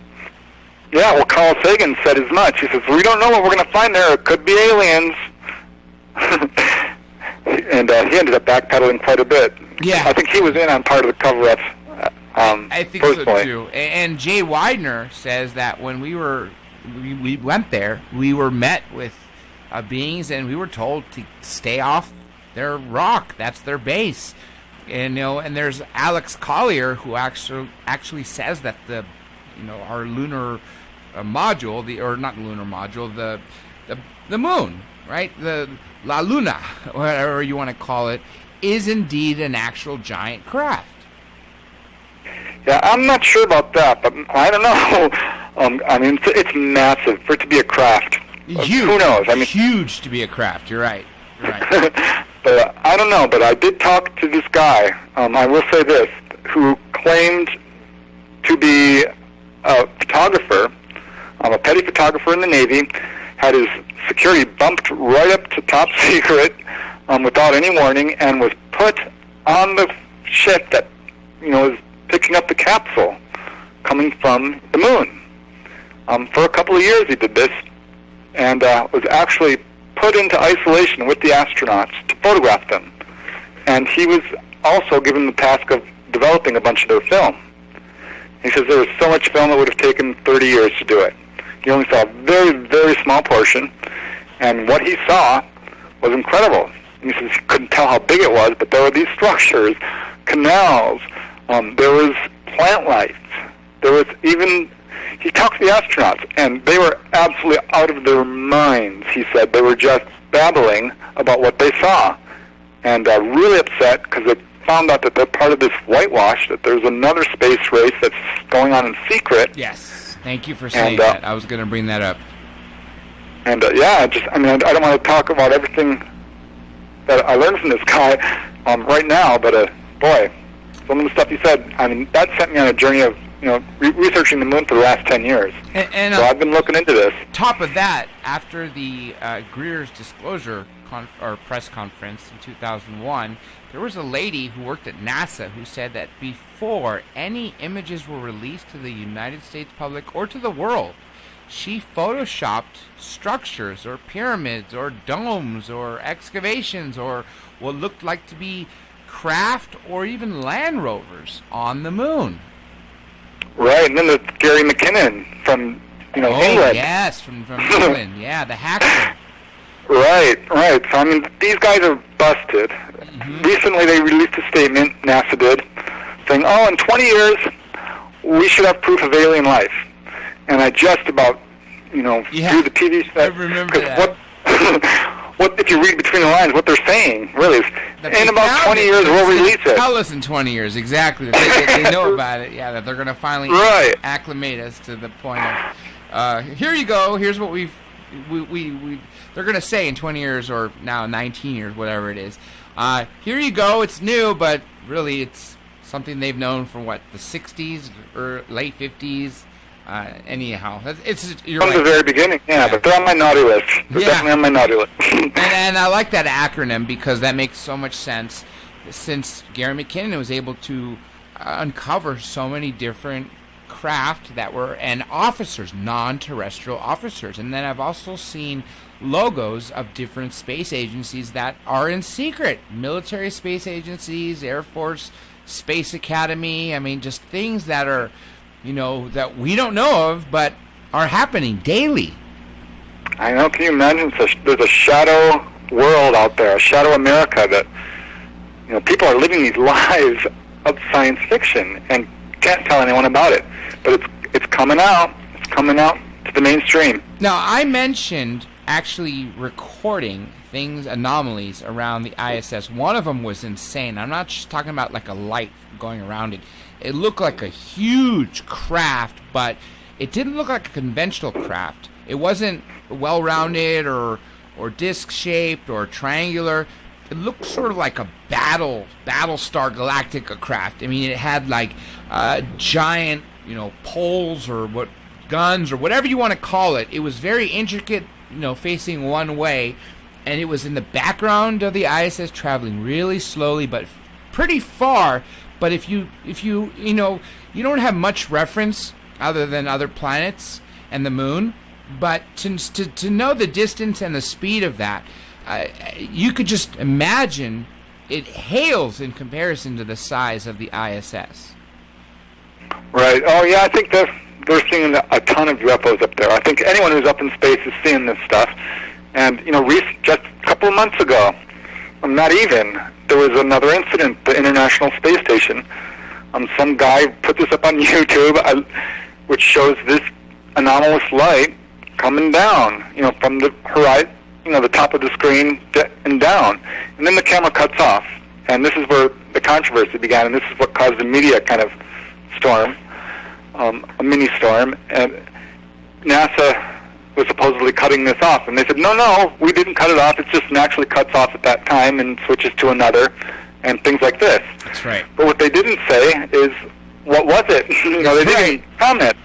Yeah, well, Carl Sagan said as much. He says, we don't know what we're going to find there. It could be aliens. And he ended up backpedaling quite a bit. Yeah. I think he was in on part of the cover-up. I think personally. So, too. And Jay Widener says that when we went there, we were met with beings, and we were told to stay off their rock. That's their base. And and there's Alex Collier who actually says that our lunar module, not lunar module, the moon, right? The La Luna, whatever you want to call it, is indeed an actual giant craft. Yeah, I'm not sure about that, but I don't know. It's massive for it to be a craft. Huge. Who knows? Huge to be a craft. You're right. But I don't know. But I did talk to this guy. I will say this, who claimed to be a photographer, a petty photographer in the Navy, had his security bumped right up to top secret without any warning, and was put on the ship that was picking up the capsule coming from the moon. For a couple of years he did this, and was actually put into isolation with the astronauts to photograph them. And he was also given the task of developing a bunch of their film. He says there was so much film it would have taken 30 years to do it. He only saw a very, very small portion, and what he saw was incredible. And he says he couldn't tell how big it was, but there were these structures, canals, there was plant life, there was even... He talked to the astronauts, and they were absolutely out of their minds, he said. They were just babbling about what they saw, and really upset because they found out that they're part of this whitewash, that there's another space race that's going on in secret. Yes, thank you for saying that. I was going to bring that up. And I don't want to talk about everything that I learned from this guy right now, but boy, some of the stuff he said, that sent me on a journey of researching the moon for the last 10 years. So I've been looking into this. Top of that, after the Greer's disclosure press conference in 2001, there was a lady who worked at NASA who said that before any images were released to the United States public or to the world, she photoshopped structures or pyramids or domes or excavations or what looked like to be craft or even Land Rovers on the moon. Right, and then there's Gary McKinnon from England. Yes, from England. Yeah, the hacker. Right. So these guys are busted. Mm-hmm. Recently, they released a statement, NASA did, saying, in 20 years, we should have proof of alien life. And I just about, through the TV set. I remember that. What if you read between the lines, what they're saying, really, is, in about 20 years, we'll release it. Tell us in 20 years, exactly. They know about it, that they're going to finally acclimate us to the point of, here you go, here's what we've they're going to say in 20 years or now 19 years, whatever it is, here you go, it's new, but really it's something they've known from, the 60s or late 50s. Anyhow, you're from right. the very beginning, yeah, but they're on my naughty list. They're definitely on my naughty list. and I like that acronym because that makes so much sense, since Gary McKinnon was able to uncover so many different craft that were, and officers, non-terrestrial officers. And then I've also seen logos of different space agencies that are in secret. Military space agencies, Air Force Space Academy. I mean, just things that are, that we don't know of, but are happening daily. I know. Can you imagine? There's a shadow world out there, a shadow America that, people are living these lives of science fiction and can't tell anyone about it. But it's coming out. It's coming out to the mainstream. Now, I mentioned actually recording anomalies around the ISS. One of them was insane. I'm not just talking about like a light going around it. It looked like a huge craft, but it didn't look like a conventional craft. It wasn't well-rounded or disc-shaped or triangular. It looked sort of like a Battlestar Galactica craft. I mean, it had like giant, poles or guns or whatever you want to call it. It was very intricate, facing one way, and it was in the background of the ISS, traveling really slowly but pretty far. But if you don't have much reference other than other planets and the moon, but to know the distance and the speed of that, you could just imagine it hails in comparison to the size of the ISS. Right. Oh, yeah, I think they're seeing a ton of UFOs up there. I think anyone who's up in space is seeing this stuff. And, just a couple of months ago, not even, there was another incident, the International Space Station. Some guy put this up on YouTube, which shows this anomalous light coming down, from the horizon, the top of the screen and down. And then the camera cuts off. And this is where the controversy began, and this is what caused the media kind of storm, a mini storm. And NASA was supposedly cutting this off. And they said, no, we didn't cut it off. It just naturally cuts off at that time and switches to another, and things like this. That's right. But what they didn't say is, what was it? They didn't comment.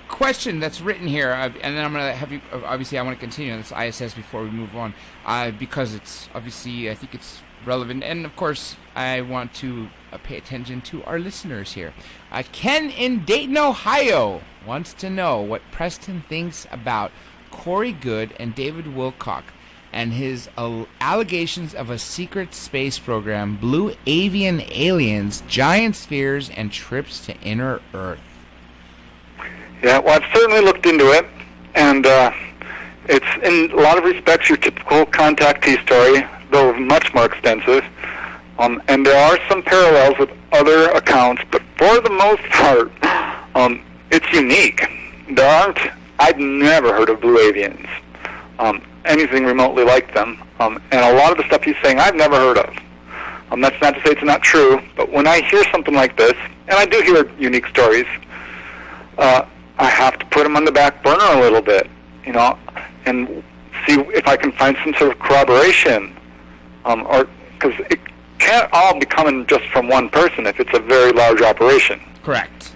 Question that's written here, and then I'm going to have you, obviously I want to continue on this ISS before we move on, because it's, obviously, I think it's relevant, and of course, I want to pay attention to our listeners here. Ken in Dayton, Ohio, wants to know what Preston thinks about Corey Goode and David Wilcock and his allegations of a secret space program, blue avian aliens, giant spheres, and trips to inner Earth. Yeah, well, I've certainly looked into it, and it's in a lot of respects your typical contactee story, though much more extensive. And there are some parallels with other accounts, but for the most part, it's unique. I'd never heard of blue avians, anything remotely like them, and a lot of the stuff he's saying I've never heard of. That's not to say it's not true, but when I hear something like this, and I do hear unique stories, I have to put them on the back burner a little bit, and see if I can find some sort of corroboration, or because it can't all be coming just from one person if it's a very large operation. Correct.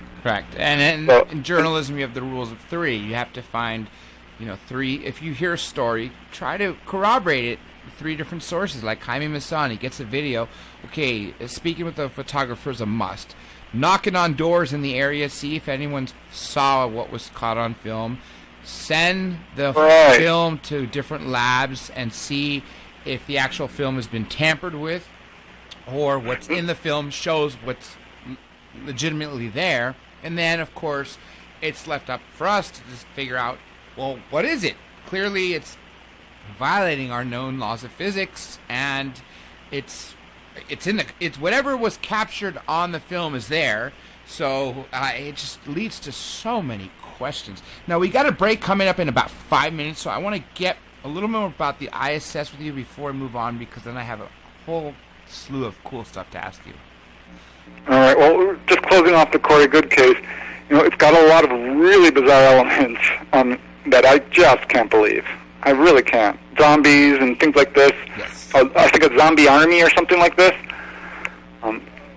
And in journalism, you have the rules of three. You have to find, three. If you hear a story, try to corroborate it with three different sources. Like Jaime Maussan gets a video. Okay, speaking with the photographer is a must. Knocking on doors in the area, see if anyone saw what was caught on film. Send the film to different labs and see if the actual film has been tampered with, or what's in the film shows what's legitimately there. And then, of course, it's left up for us to just figure out, well, what is it? Clearly, it's violating our known laws of physics, and it's whatever was captured on the film is there. So it just leads to so many questions. Now, we got a break coming up in about 5 minutes, so I want to get a little more about the ISS with you before we move on, because then I have a whole slew of cool stuff to ask you. All right. Well, just closing off the Corey Goode case, it's got a lot of really bizarre elements. that I just can't believe. I really can't. Zombies and things like this. Yes. I think a zombie army or something like this.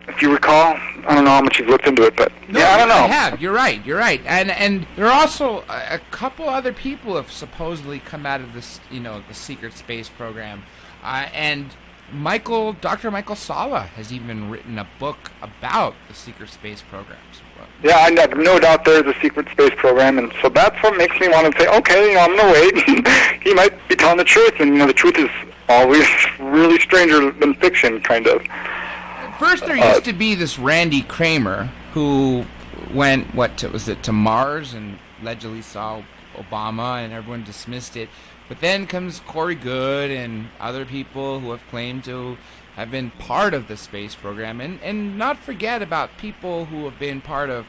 If you recall, I don't know how much you've looked into it, but I don't know. I have. You're right. And there are also a couple other people have supposedly come out of this, the secret space program, and Dr. Michael Sala has even written a book about the secret space programs. Yeah, I have no doubt there's a secret space program, and so that's what makes me want to say, okay, I'm going to wait. He might be telling the truth, and the truth is always really stranger than fiction, kind of. First, there used to be this Randy Kramer who went, to Mars and allegedly saw Obama, and everyone dismissed it. But then comes Corey Good and other people who have claimed to have been part of the space program, and not forget about people who have been part of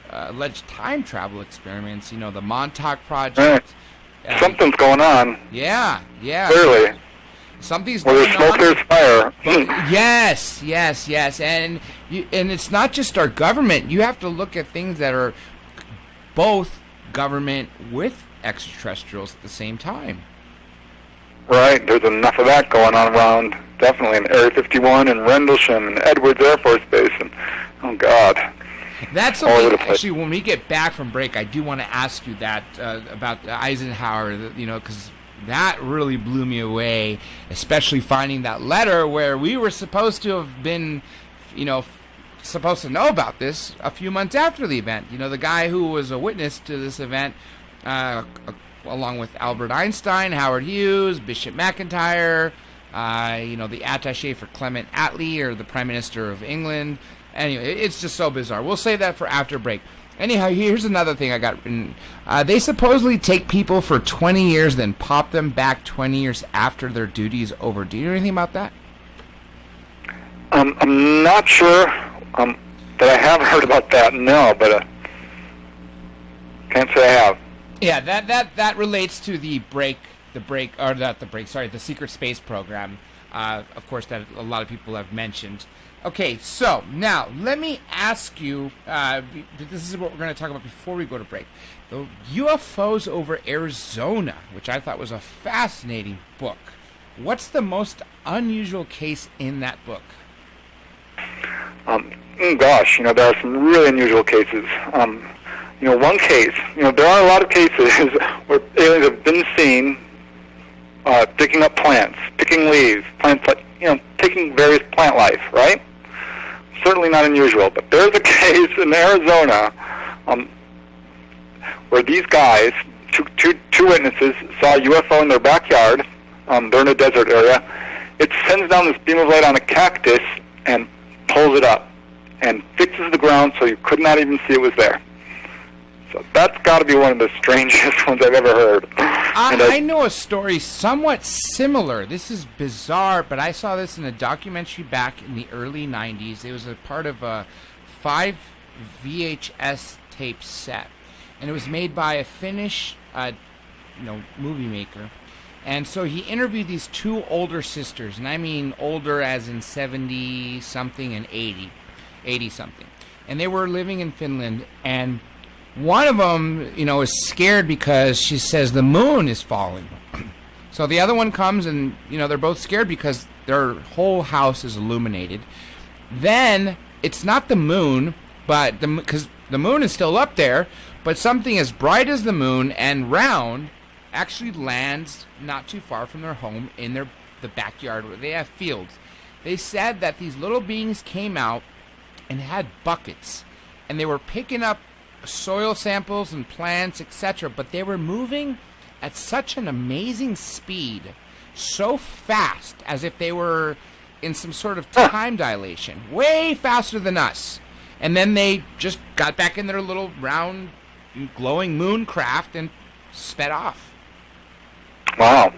alleged time travel experiments. The Montauk Project. Right. Something's going on. Yeah. Clearly. Something's Where going there's smoke, there's fire. Yes, and it's not just our government. You have to look at things that are both government with extraterrestrials at the same time. Right, there's enough of that going on around, definitely, in Area 51 and Rendlesham and Edwards Air Force Base, and, oh, God. That's something, actually, when we get back from break, I do want to ask you that, about Eisenhower, because that really blew me away, especially finding that letter where we were supposed to have been, supposed to know about this a few months after the event. The guy who was a witness to this event, along with Albert Einstein, Howard Hughes, Bishop McIntyre, the attaché for Clement Attlee, or the Prime Minister of England. Anyway, it's just so bizarre. We'll save that for after break. Anyhow, here's another thing I got written. They supposedly take people for 20 years, then pop them back 20 years after their duty is over. Do you know anything about that? I'm not sure that I have heard about that, no, but can't say I have. Yeah, that relates to the secret space program, of course, that a lot of people have mentioned. Okay, so now let me ask you, this is what we're going to talk about before we go to break. The UFOs over Arizona, which I thought was a fascinating book. What's the most unusual case in that book? Gosh, there are some really unusual cases. One case, there are a lot of cases where aliens have been seen digging up plants, picking leaves, taking various plant life, right? Certainly not unusual, but there's a case in Arizona where these guys, two witnesses, saw a UFO in their backyard. They're in a desert area. It sends down this beam of light on a cactus and pulls it up and fixes the ground so you could not even see it was there. So that's got to be one of the strangest ones I've ever heard. I know a story somewhat similar. This is bizarre, but I saw this in a documentary back in the early 90s. It was a part of a 5 VHS tape set, and it was made by a Finnish movie maker. And so he interviewed these two older sisters, and I mean older as in 70-something and 80-something. And they were living in Finland, and one of them, is scared because she says the moon is falling. So the other one comes and, they're both scared because their whole house is illuminated. Then it's not the moon, but because the moon is still up there, but something as bright as the moon and round actually lands not too far from their home in the backyard where they have fields. They said that these little beings came out and had buckets, and they were picking up soil samples and plants, etc., but they were moving at such an amazing speed, so fast, as if they were in some sort of time dilation, way faster than us. And then they just got back in their little round, glowing moon craft and sped off. Wow.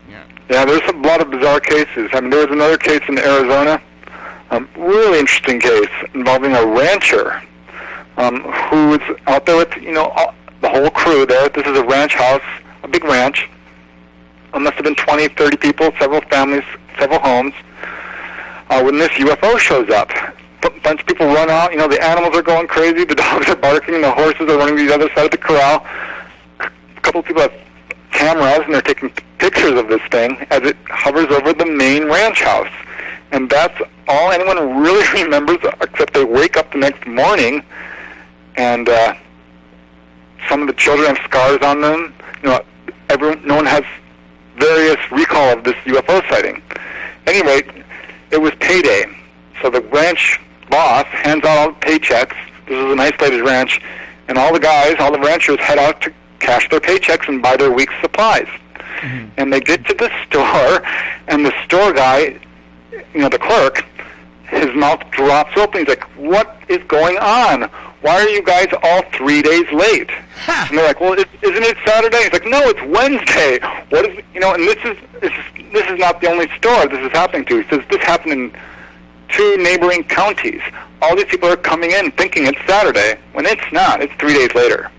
Yeah, there's a lot of bizarre cases. I mean, there was another case in Arizona, really interesting case involving a rancher who was out there with, the whole crew there. This is a ranch house, a big ranch. It must have been 20, 30 people, several families, several homes. When this UFO shows up, a bunch of people run out. The animals are going crazy. The dogs are barking. The horses are running to the other side of the corral. couple of people have cameras, and they're taking pictures of this thing as it hovers over the main ranch house. And that's all anyone really remembers, except they wake up the next morning, and some of the children have scars on them. No one has various recall of this UFO sighting. Anyway, it was payday, so the ranch boss hands out all the paychecks. This is an isolated ranch, and all the ranchers head out to cash their paychecks and buy their week's supplies. Mm-hmm. And they get to the store, and the store guy, the clerk, his mouth drops open. He's like, "What is going on? Why are you guys all 3 days late?" Huh. And they're like, "Well, isn't it Saturday?" He's like, "No, it's Wednesday. What is, and this is not the only store this is happening to." He says, "This happened in 2 neighboring counties. All these people are coming in thinking it's Saturday when it's not. It's 3 days later."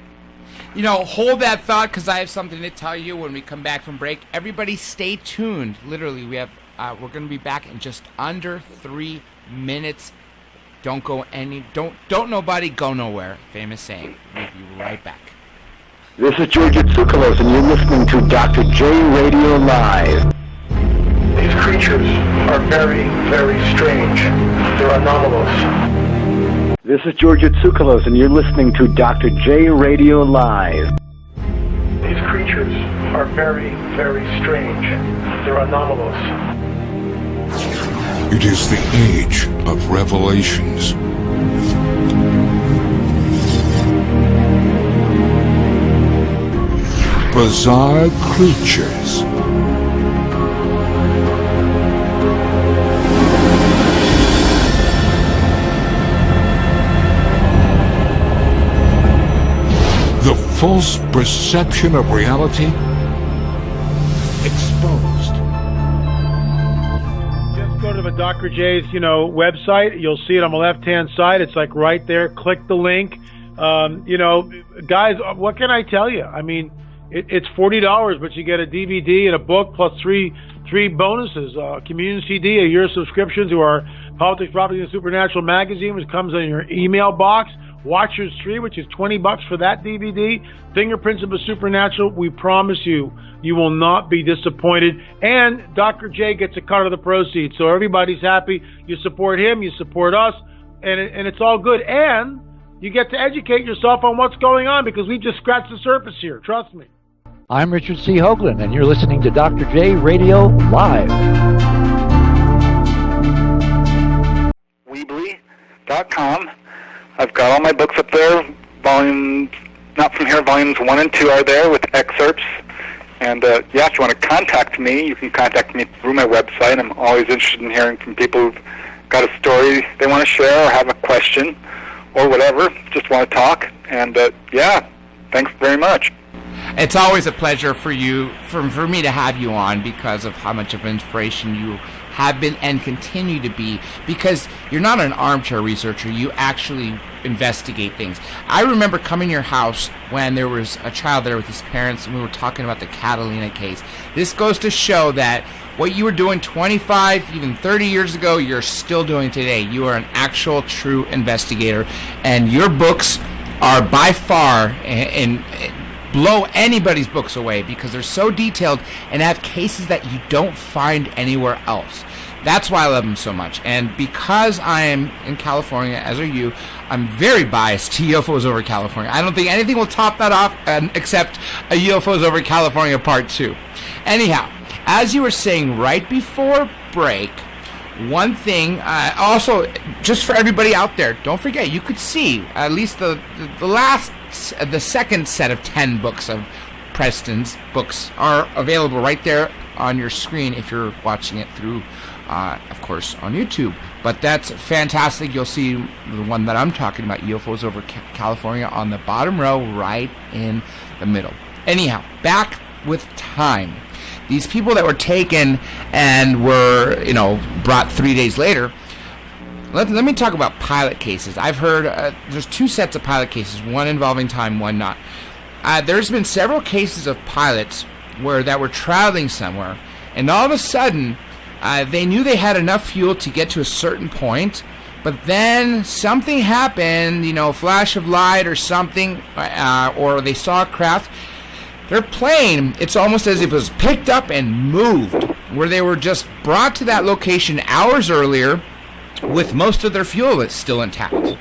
Hold that thought, because I have something to tell you when we come back from break. Everybody stay tuned. Literally, we're going to be back in just under 3 minutes. Don't nobody go nowhere. Famous saying. We'll be right back. This is George Tsoukalos, and you're listening to Dr. J Radio Live. These creatures are very, very strange. They're anomalous. This is George Tsoukalos, and you're listening to Dr. J Radio Live. These creatures are very, very strange. They're anomalous. It is the age of revelations. Bizarre creatures. The false perception of reality exposed. Just go to the Dr. J's, website. You'll see it on the left-hand side. It's like right there. Click the link. Guys, what can I tell you? I mean, it's $40, but you get a DVD and a book plus three bonuses. Communion CD, a year subscription to our Politics, Property, and Supernatural magazine, which comes in your email box. Watchers 3, which is $20 for that DVD. Fingerprints of the Supernatural. We promise you will not be disappointed. And Dr. J gets a cut of the proceeds, so everybody's happy. You support him, you support us, and it's all good. And you get to educate yourself on what's going on, because we just scratched the surface here. Trust me. I'm Richard C. Hoagland, and you're listening to Dr. J Radio Live. Weebly.com. I've got all my books up there. Volumes 1 and 2 are there with excerpts. And if you want to contact me, you can contact me through my website. I'm always interested in hearing from people who've got a story they want to share or have a question or whatever, just want to talk. And thanks very much. It's always a pleasure for me to have you on, because of how much of an inspiration you have been and continue to be, because you're not an armchair researcher. You actually investigate things. I remember coming to your house when there was a child there with his parents, and we were talking about the Catalina case. This goes to show that what you were doing 25, even 30 years ago, you're still doing today. You are an actual, true investigator, and your books are by far and blow anybody's books away, because they're so detailed and have cases that you don't find anywhere else. That's why I love them so much. And because I am in California, as are you, I'm very biased to UFOs over California. I don't think anything will top that off except a UFOs over California Part 2. Anyhow, as you were saying right before break, one thing, also, just for everybody out there, don't forget, you could see at least the second set of 10 books of Preston's books are available right there on your screen if you're watching it through, of course, on YouTube. But that's fantastic. You'll see the one that I'm talking about, UFOs over California, on the bottom row right in the middle. Anyhow, back with time. These people that were taken and were, brought 3 days later, let me talk about pilot cases. I've heard there's 2 sets of pilot cases, one involving time, one not. There's been several cases of pilots that were traveling somewhere, and all of a sudden, they knew they had enough fuel to get to a certain point, but then something happened, flash of light or something, or they saw a craft. Their plane, it's almost as if it was picked up and moved, where they were just brought to that location hours earlier with most of their fuel still intact.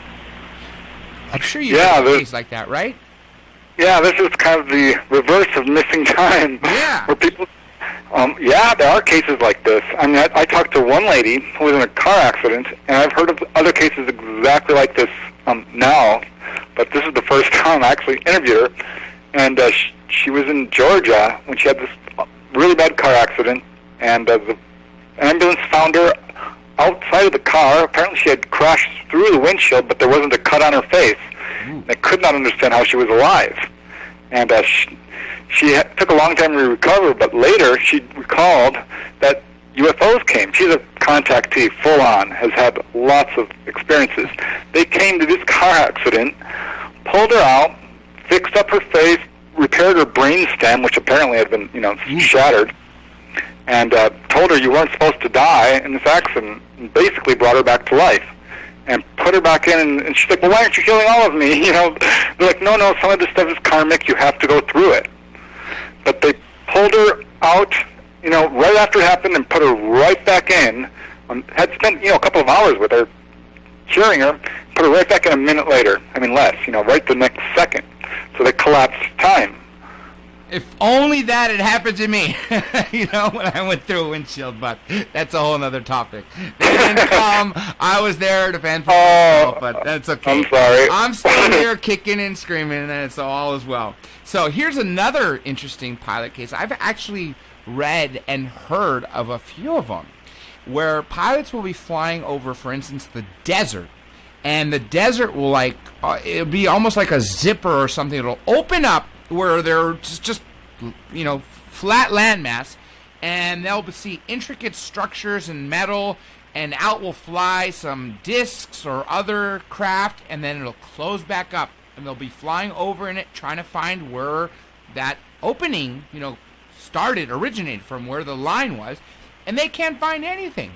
I'm sure you've had a case like that, right? Yeah, this is kind of the reverse of missing time. Yeah. Where people, there are cases like this. I mean, I talked to one lady who was in a car accident, and I've heard of other cases exactly like this now, but this is the first time I actually interviewed her. And she was in Georgia when she had this really bad car accident, and the ambulance found her outside of the car. Apparently she had crashed through the windshield, but there wasn't a cut on her face. They could not understand how she was alive. And she took a long time to recover, but later she recalled that UFOs came. She's a contactee, full on, has had lots of experiences. They came to this car accident, pulled her out, fixed up her face, repaired her brainstem, which apparently had been, shattered, and told her you weren't supposed to die in this accident, and basically brought her back to life, and put her back in, and she's like, well, why aren't you healing all of me? They're like, no, some of this stuff is karmic, you have to go through it. But they pulled her out, right after it happened, and put her right back in, had spent, a couple of hours with her, curing her, put her right back in a minute later, less, right the next second. So they collapsed time. If only that had happened to me, when I went through a windshield, but that's a whole other topic. They didn't come. I was there to fend for myself, but that's okay. I'm sorry. I'm still here kicking and screaming, and so all is well. So here's another interesting pilot case. I've actually read and heard of a few of them, where pilots will be flying over, for instance, the desert, and the desert will it'll be almost like a zipper or something. It'll open up where there's just flat landmass, and they'll see intricate structures and metal, and out will fly some discs or other craft, and then it'll close back up, and they'll be flying over in it, trying to find where that opening, originated from, where the line was, and they can't find anything.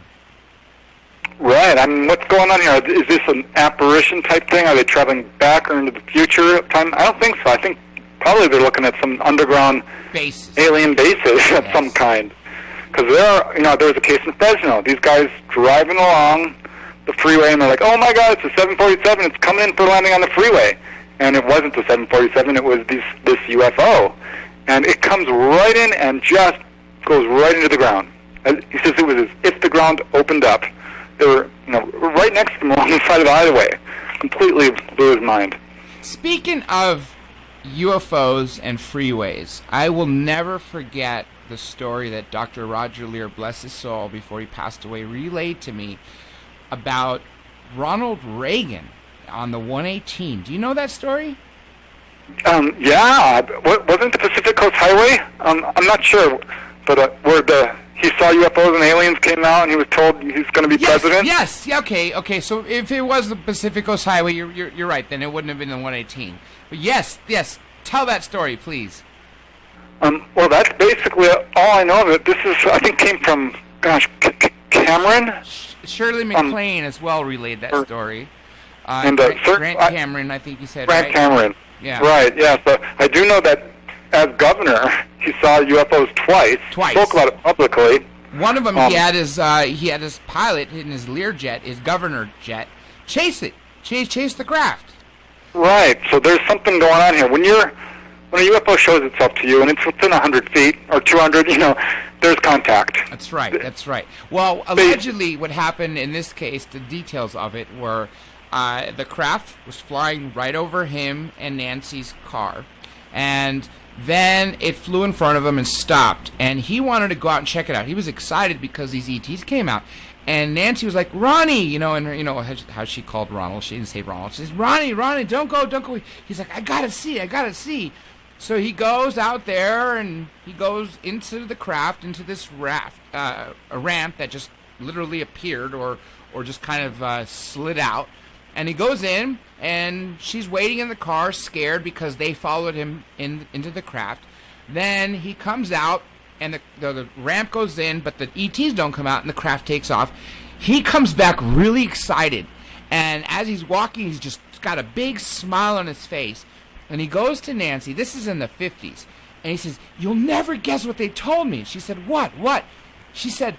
Right. What's going on here? Is this an apparition type thing? Are they traveling back or into the future time? I don't think so. I think probably they're looking at some underground bases, alien bases of some kind. Because there was a case in Fresno. These guys driving along the freeway, and they're like, oh my God, it's a 747. It's coming in for landing on the freeway. And it wasn't the 747. It was this UFO. And it comes right in and just goes right into the ground. He says it was as if the ground opened up. They were, right next to him on the side of the highway. Completely blew his mind. Speaking of UFOs and freeways, I will never forget the story that Dr. Roger Lear, bless his soul, before he passed away, relayed to me about Ronald Reagan on the 118. Do you know that story? Yeah. Wasn't the Pacific Coast Highway? I'm not sure, but where he saw UFOs and aliens came out, and he was told he's going to be president? Yes. Yeah, okay. So if it was the Pacific Coast Highway, you're right. Then it wouldn't have been the 118. But yes. Tell that story, please. Well, that's basically all I know of it. This is, I think, came from, Cameron? Shirley MacLaine as well relayed that story. And Grant Cameron, I think you said, Grant right? Cameron. Yeah. Right, yeah. So I do know that as governor, he saw UFOs twice. Spoke about it publicly. One of them, he had his pilot in his Learjet, his governor jet, chase it, chase the craft. Right. So there's something going on here. When a UFO shows itself to you and it's within 100 feet or 200, there's contact. That's right. Well, allegedly, what happened in this case, the details of it were the craft was flying right over him and Nancy's car, and then it flew in front of him and stopped, and he wanted to go out and check it out. He was excited because these ETs came out, and Nancy was like, Ronnie, and how she called Ronald. She didn't say Ronald. She says, Ronnie, don't go. He's like, I gotta see. So he goes out there, and he goes into the craft, into this a ramp that just literally appeared or just kind of slid out. And he goes in, and she's waiting in the car, scared because they followed him into the craft. Then he comes out, and the ramp goes in, but the ETs don't come out, and the craft takes off. He comes back really excited, and as he's walking, he's just got a big smile on his face. And he goes to Nancy. This is in the 50s. And he says, "You'll never guess what they told me." She said, "What? What?" He said,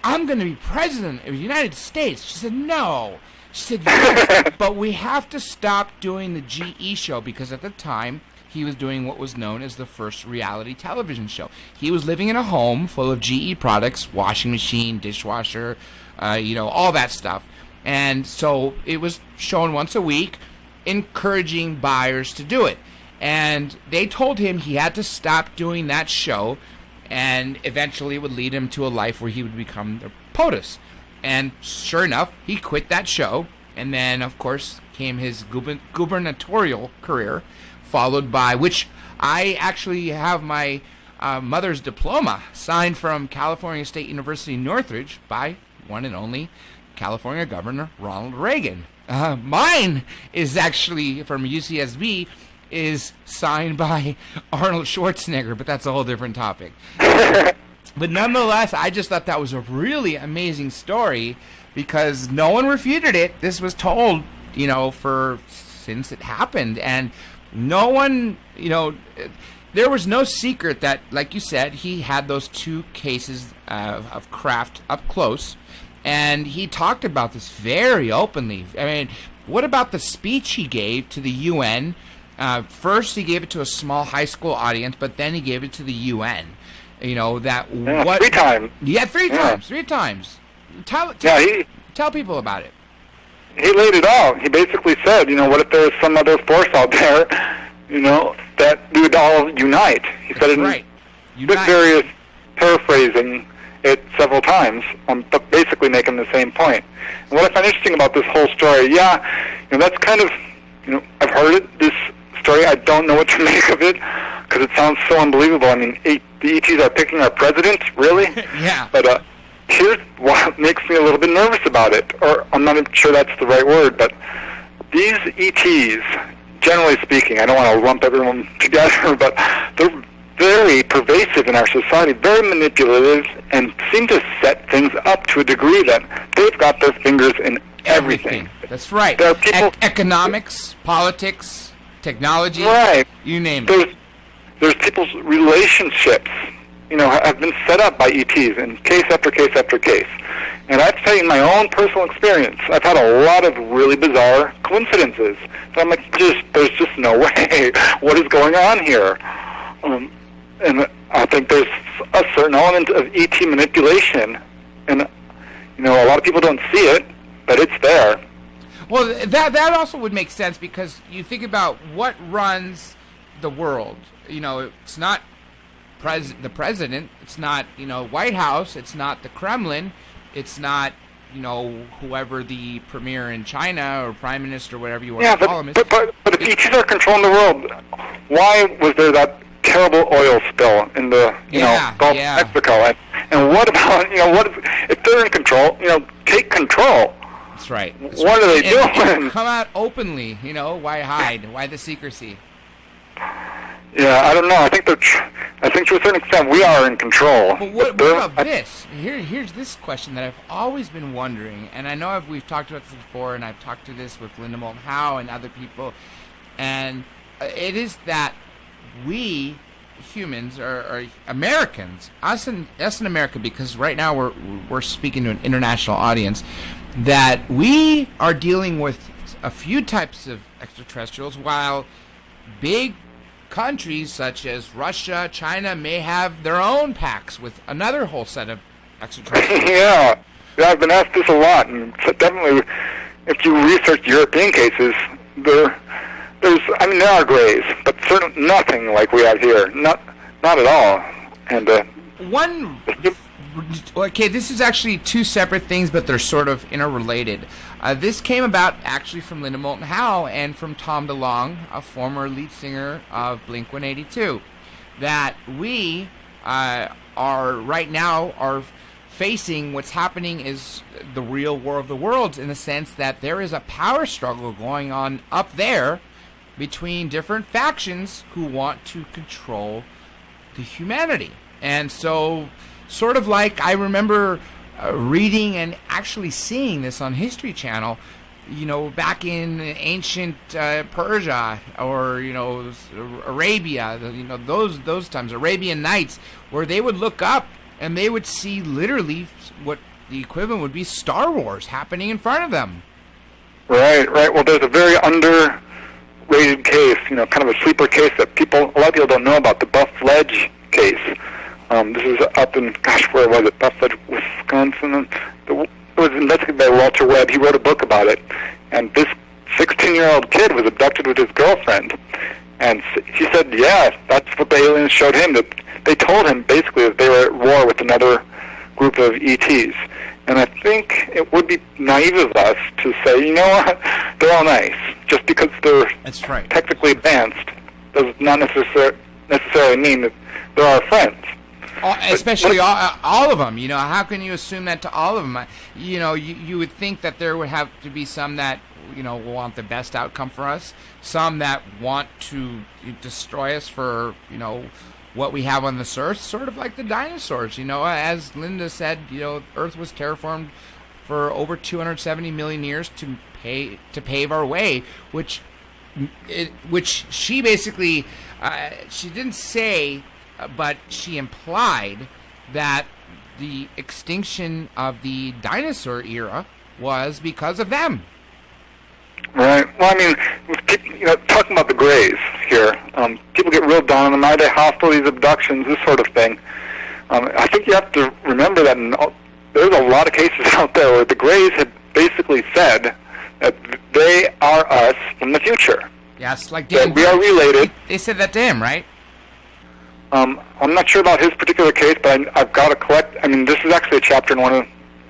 "I'm going to be president of the United States." She said, "No." She said, "Yes, but we have to stop doing the GE show," because at the time he was doing what was known as the first reality television show. He was living in a home full of GE products, washing machine, dishwasher, all that stuff. And so it was shown once a week, encouraging buyers to do it. And they told him he had to stop doing that show, and eventually it would lead him to a life where he would become the POTUS. And sure enough, he quit that show, and then, of course, came his gubernatorial career, followed by, which I actually have my mother's diploma signed from California State University, Northridge, by one and only California Governor Ronald Reagan. Mine is actually from UCSB, is signed by Arnold Schwarzenegger, but that's a whole different topic. But nonetheless, I just thought that was a really amazing story because no one refuted it. This was told, since it happened, and no one, there was no secret that, like you said, he had those 2 cases of craft up close, and he talked about this very openly. I mean, what about the speech he gave to the UN? First, he gave it to a small high school audience, but then he gave it to the UN. 3 times. Yeah, 3 times. 3 times. Tell people about it. He laid it out. He basically said, what if there was some other force out there, that we would all unite. He said it right. with various paraphrasing it several times, but basically making the same point. And what I find interesting about this whole story, that's kind of, I've heard it, this story. I don't know what to make of it because it sounds so unbelievable. I mean, the ETs are picking our president, really? Yeah. But here's what makes me a little bit nervous about it, or I'm not sure that's the right word, but these ETs, generally speaking, I don't want to lump everyone together, but they're very pervasive in our society, very manipulative, and seem to set things up to a degree that they've got their fingers in everything. That's right. There are people, economics, politics, technology, right. You name it. There's people's relationships, have been set up by ETs in case after case after case. And I've said in my own personal experience, I've had a lot of really bizarre coincidences. So I'm like, there's just no way. What is going on here? And I think there's a certain element of ET manipulation, and a lot of people don't see it, but it's there. Well, that also would make sense because you think about what runs the world. It's not the president. It's not White House. It's not the Kremlin. It's not whoever the premier in China or prime minister, whatever you want to call him is. But if ETs are controlling the world, why was there that terrible oil spill in the Gulf of Mexico? And what about if they're in control? Take control. That's right. What are they doing? Come out openly. Why hide? Why the secrecy? Yeah, I don't know. I think to a certain extent we are in control. But what about this? Here's this question that I've always been wondering, and I know we've talked about this before, and I've talked to this with Linda Moulton Howe and other people, and it is that we humans are Americans, us in America, because right now we're speaking to an international audience, that we are dealing with a few types of extraterrestrials, while big countries such as Russia, China may have their own packs with another whole set of extraterrestrials. Yeah, I've been asked this a lot, and so definitely, if you research European cases, there are grays, but certainly nothing like we have here. Not at all. And okay, this is actually 2 separate things, but they're sort of interrelated. This came about actually from Linda Moulton Howe and from Tom DeLonge, a former lead singer of Blink-182, that we are right now facing what's happening is the real war of the worlds, in the sense that there is a power struggle going on up there between different factions who want to control the humanity. And so, sort of like I remember reading and actually seeing this on History Channel, back in ancient Persia or Arabia, those times, Arabian Nights, where they would look up and they would see literally what the equivalent would be Star Wars happening in front of them. Right. Well, there's a very underrated case, kind of a sleeper case that a lot of people don't know about, the Buff Ledge case. This is up in, where was it? Buff Ledge, Wisconsin. It was investigated by Walter Webb. He wrote a book about it. And this 16-year-old kid was abducted with his girlfriend. And he said, yeah, that's what the aliens showed him. That they told him basically that they were at war with another group of ETs. And I think it would be naive of us to say, you know what, they're all nice. Just because they're technically advanced does not necessarily mean that they're our friends. Especially all of them. How can you assume that to all of them? You would think that there would have to be some that want the best outcome for us, some that want to destroy us for what we have on this earth, sort of like the dinosaurs. As Linda said, Earth was terraformed for over 270 million years to pave our way, which she basically she didn't say. But she implied that the extinction of the dinosaur era was because of them. Right. Well, I mean, talking about the Greys here, people get real down on them. Are they hostile, these abductions, this sort of thing? I think you have to remember that there's a lot of cases out there where the Greys have basically said that they are us in the future. Yes, like Dan. We are related. They said that to him, right? I'm not sure about his particular case, but I've got to collect. I mean, this is actually a chapter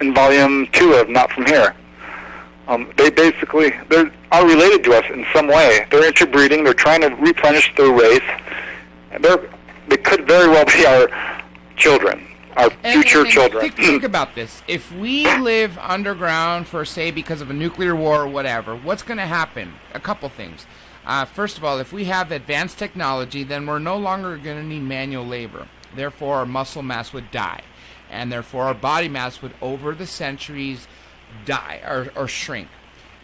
in volume 2 of Not From Here. They are related to us in some way. They're interbreeding. They're trying to replenish their race. They could very well be our children, our future children. Think about this. If we live underground for, say, because of a nuclear war or whatever, what's going to happen? A couple things. First of all, if we have advanced technology, then we're no longer going to need manual labor. Therefore, our muscle mass would die. And therefore, our body mass would, over the centuries, die or shrink.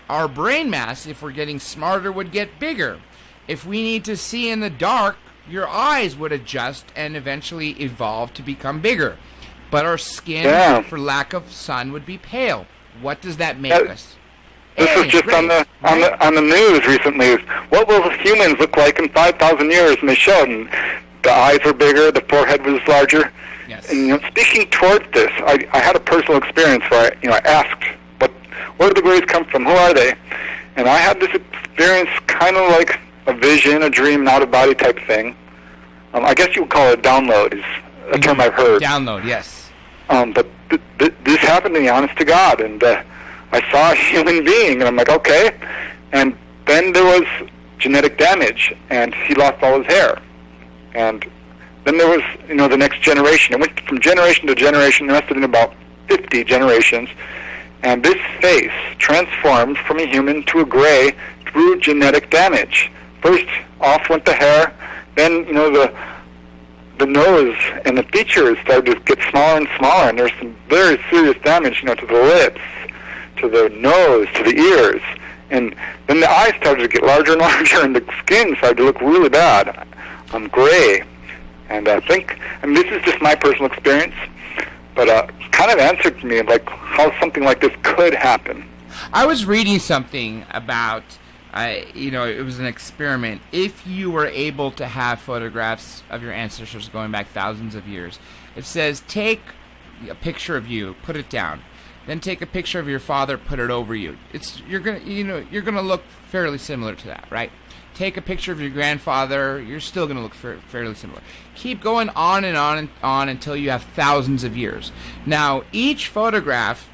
Our brain mass, if we're getting smarter, would get bigger. If we need to see in the dark, your eyes would adjust and eventually evolve to become bigger. But our skin, for lack of sun, would be pale. What does that make us? This was just on the news recently. What will humans look like in 5,000 years? And they showed, and the eyes were bigger, the forehead was larger. Yes. And speaking towards this, I had a personal experience where I asked, where do the Greys come from? Who are they? And I had this experience, kind of like a vision, a dream, an out-of-body type thing. I guess you would call it a download, is a term I've heard. Download, yes. But this happened to me, honest to God, and I saw a human being, and I'm like, okay. And then there was genetic damage, and he lost all his hair. And then there was, the next generation. It went from generation to generation. There must have been about 50 generations. And this face transformed from a human to a gray through genetic damage. First off went the hair, then, the nose and the features started to get smaller and smaller, and there's some very serious damage, to the lips, to the nose, to the ears. And then the eyes started to get larger and larger, and the skin started to look really bad. Gray. And I think, this is just my personal experience, but kind of answered to me like how something like this could happen. I was reading something about, it was an experiment. If you were able to have photographs of your ancestors going back thousands of years, it says take a picture of you, put it down. Then take a picture of your father, put it over you. You're gonna look fairly similar to that, right? Take a picture of your grandfather, you're still gonna look fairly similar. Keep going on and on and on until you have thousands of years. Now, each photograph,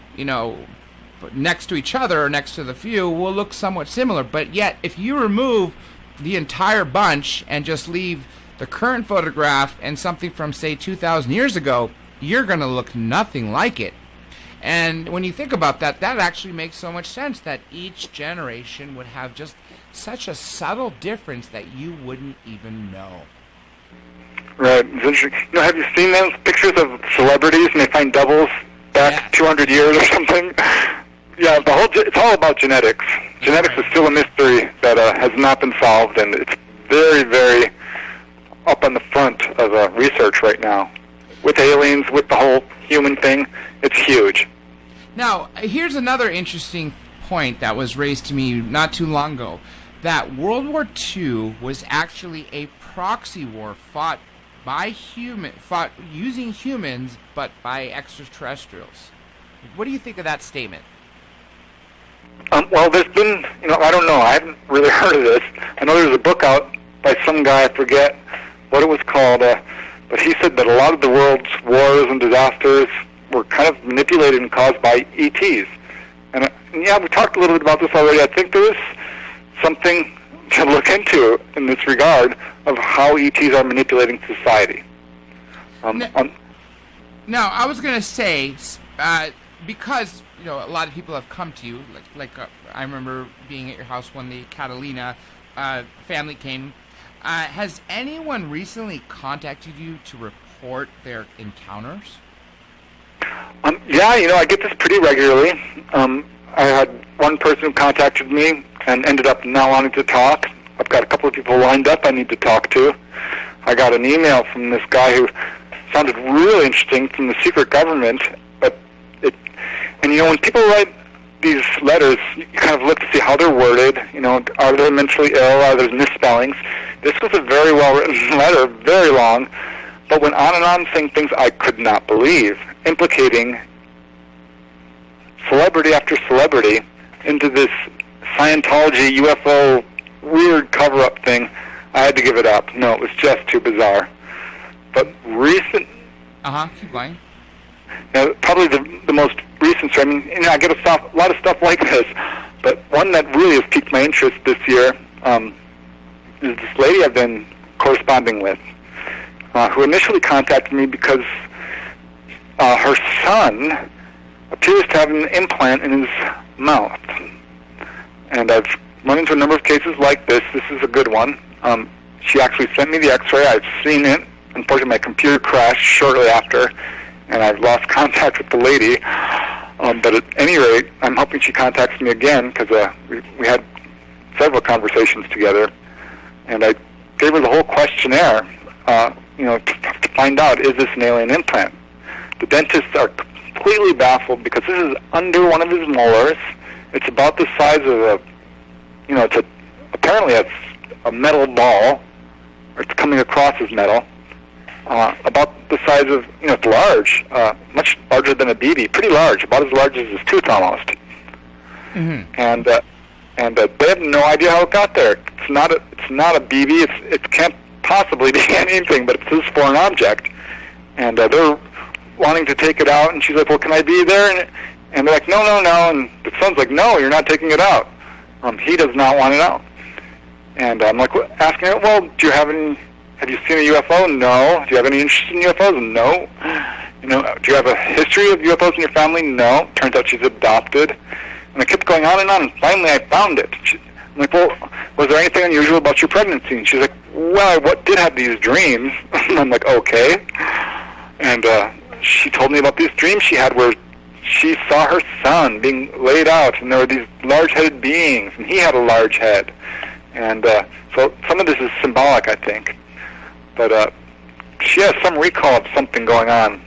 next to each other or next to the few will look somewhat similar, but yet if you remove the entire bunch and just leave the current photograph and something from, say, 2,000 years ago, you're gonna look nothing like it. And when you think about that, that actually makes so much sense that each generation would have just such a subtle difference that you wouldn't even know. Right. It's interesting. Have you seen those pictures of celebrities and they find doubles back 200 years or something? Yeah, it's all about genetics. Genetics is still a mystery that has not been solved, and it's very, very up on the front of research right now. With aliens, with the whole human thing, it's huge. Now, here's another interesting point that was raised to me not too long ago, that World War II was actually a proxy war fought using humans, but by extraterrestrials. What do you think of that statement? Well, there's been, I don't know, I haven't really heard of this. I know there's a book out by some guy, I forget what it was called, but he said that a lot of the world's wars and disasters were kind of manipulated and caused by ETs. And yeah, we talked a little bit about this already. I think there is something to look into in this regard of how ETs are manipulating society. Now, I was going to say, because a lot of people have come to you, like I remember being at your house when the Catalina family came. Has anyone recently contacted you to report their encounters? Yeah, I get this pretty regularly. I had one person who contacted me and ended up not wanting to talk. I've got a couple of people lined up I need to talk to. I got an email from this guy who sounded really interesting from the secret government, and when people write these letters, you kind of look to see how they're worded. Are they mentally ill? Are there misspellings? This was a very well-written letter, very long, but went on and on saying things I could not believe, implicating celebrity after celebrity into this Scientology UFO weird cover-up thing. I had to give it up. No, it was just too bizarre. But recent... keep going. Probably the most recent story. I mean, I get a lot of stuff like this, but one that really has piqued my interest this year is this lady I've been corresponding with, who initially contacted me because her son appears to have an implant in his mouth. And I've run into a number of cases like this. This is a good one. She actually sent me the x-ray. I've seen it. Unfortunately, my computer crashed shortly after, and I've lost contact with the lady. But at any rate, I'm hoping she contacts me again, because we had several conversations together, and I gave her the whole questionnaire, to find out, is this an alien implant? The dentists are completely baffled because this is under one of his molars. It's about the size of apparently it's a metal ball, or it's coming across as metal. About the size of, it's large, much larger than a BB, pretty large, about as large as his tooth almost. Mm-hmm. And they have no idea how it got there. It's not a BB. It can't possibly be anything, but it's this foreign object. And they're wanting to take it out, and she's like, well, can I be there? And they're like, no. And the son's like, no, you're not taking it out. He does not want it out. And I'm like, asking her, well, have you seen a UFO? No. Do you have any interest in UFOs? No. Do you have a history of UFOs in your family? No. Turns out she's adopted. And I kept going on, and finally I found it. I'm like, well, was there anything unusual about your pregnancy? And she's like, well, I did have these dreams. And I'm like, okay. And she told me about these dreams she had where she saw her son being laid out, and there were these large-headed beings, and he had a large head. And so some of this is symbolic, I think. But she has some recall of something going on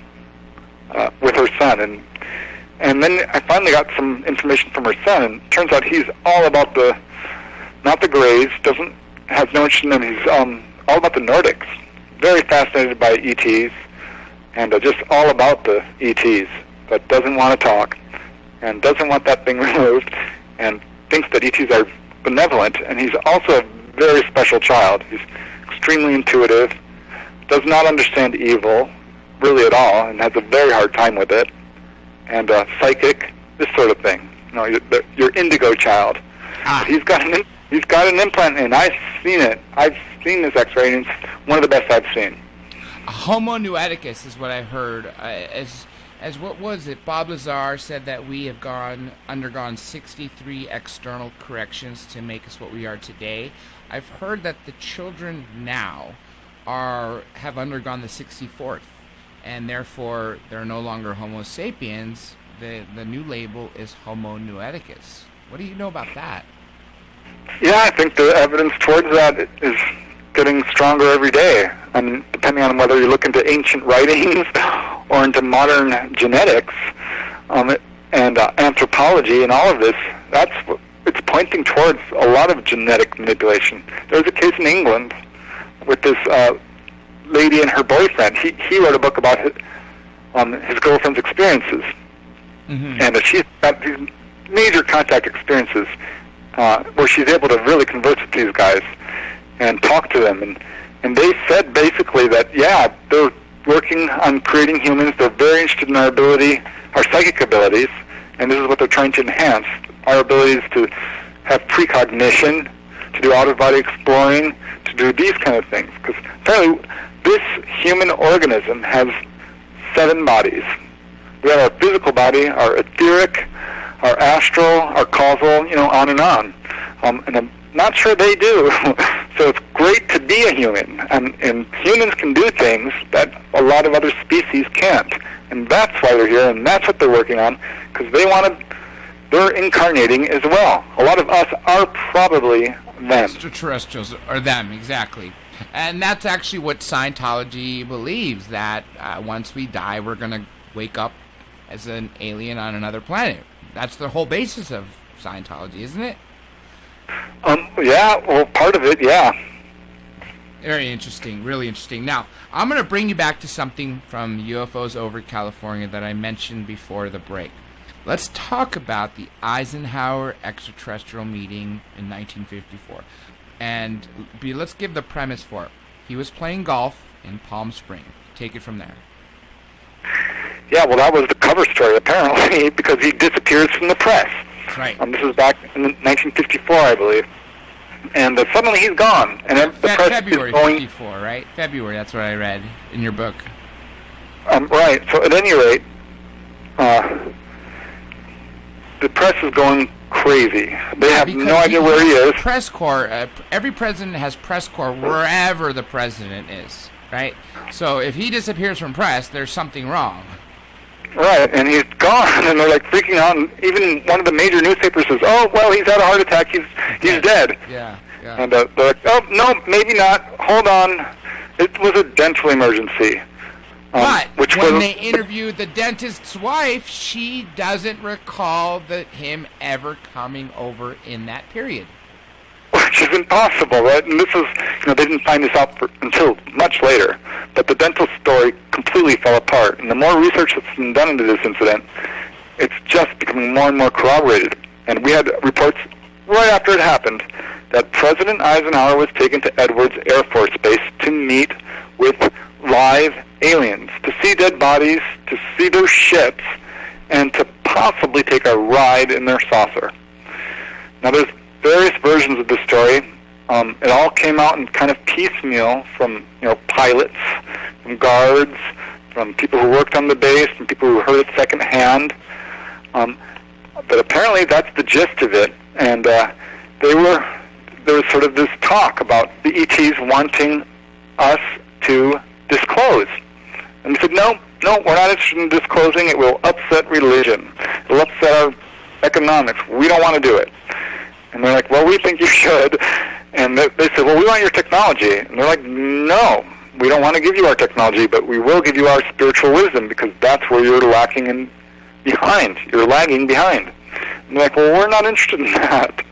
with her son. And then I finally got some information from her son, and it turns out he's all about not the Greys, has no interest in them. He's all about the Nordics. Very fascinated by ETs, and just all about the ETs, but doesn't want to talk, and doesn't want that thing removed, and thinks that ETs are benevolent. And he's also a very special child. He's extremely intuitive, does not understand evil really at all, and has a very hard time with it, and psychic, this sort of thing. Your indigo child. He's got an implant in. I've seen it. I've seen this X-ray, and it's one of the best I've seen. Homo nueticus is what I heard. As what was it? Bob Lazar said that we have undergone 63 external corrections to make us what we are today. I've heard that the children now have undergone the 64th, and therefore they're no longer Homo sapiens. the new label is Homo Noeticus. What do you know about that? Yeah, I think the evidence towards that is getting stronger every day. I mean, depending on whether you look into ancient writings or into modern genetics and anthropology and all of this, it's pointing towards a lot of genetic manipulation. There was a case in England with this lady and her boyfriend. He wrote a book about his girlfriend's experiences, and she's got these major contact experiences where she's able to really converse with these guys and talk to them, and they said basically that they're working on creating humans. They're very interested in our psychic abilities, and this is what they're trying to enhance: our abilities to have precognition, to do out-of-body exploring, to do these kind of things. Because apparently, this human organism has 7 bodies. We have our physical body, our etheric, our astral, our causal, on and on. And I'm not sure they do. So it's great to be a human. And humans can do things that a lot of other species can't. And that's why they're here, and that's what they're working on, because they're incarnating as well. A lot of us are probably them. Extraterrestrials are them, exactly. And that's actually what Scientology believes, that once we die, we're going to wake up as an alien on another planet. That's the whole basis of Scientology, isn't it? Yeah, well, part of it, yeah. Very interesting, really interesting. Now, I'm going to bring you back to something from UFOs over California that I mentioned before the break. Let's talk about the Eisenhower extraterrestrial meeting in 1954. And let's give the premise for it. He was playing golf in Palm Springs. Take it from there. Yeah, well, that was the cover story, apparently, because he disappears from the press. That's right. This was back in 1954, I believe. And suddenly he's gone. And the press February is going... 54, right? February, that's what I read in your book. Right. So at any rate, the press is going crazy. They have no idea where he is. Press corps. Every president has press corps wherever the president is, right? So if he disappears from press, there's something wrong. Right, and he's gone, and they're like freaking out. And even one of the major newspapers says, "Oh, well, he's had a heart attack. He's dead." Yeah. And they're like, "Oh, no, maybe not. Hold on. It was a dental emergency." But when they interviewed the dentist's wife, she doesn't recall him ever coming over in that period. Which is impossible, right? And this is, they didn't find this out until much later. But the dental story completely fell apart. And the more research that's been done into this incident, it's just becoming more and more corroborated. And we had reports right after it happened that President Eisenhower was taken to Edwards Air Force Base to meet with live aliens, to see dead bodies, to see their ships, and to possibly take a ride in their saucer. Now, there's various versions of this story. It all came out in kind of piecemeal from pilots, from guards, from people who worked on the base, from people who heard it secondhand. But apparently that's the gist of it. And there was sort of this talk about the ETs wanting us to disclose. And they said, no, we're not interested in disclosing. It will upset religion. It will upset our economics. We don't want to do it. And they're like, well, we think you should. And they said, well, we want your technology. And they're like, no, we don't want to give you our technology, but we will give you our spiritual wisdom, because that's where you're lacking behind. You're lagging behind. And they're like, well, we're not interested in that.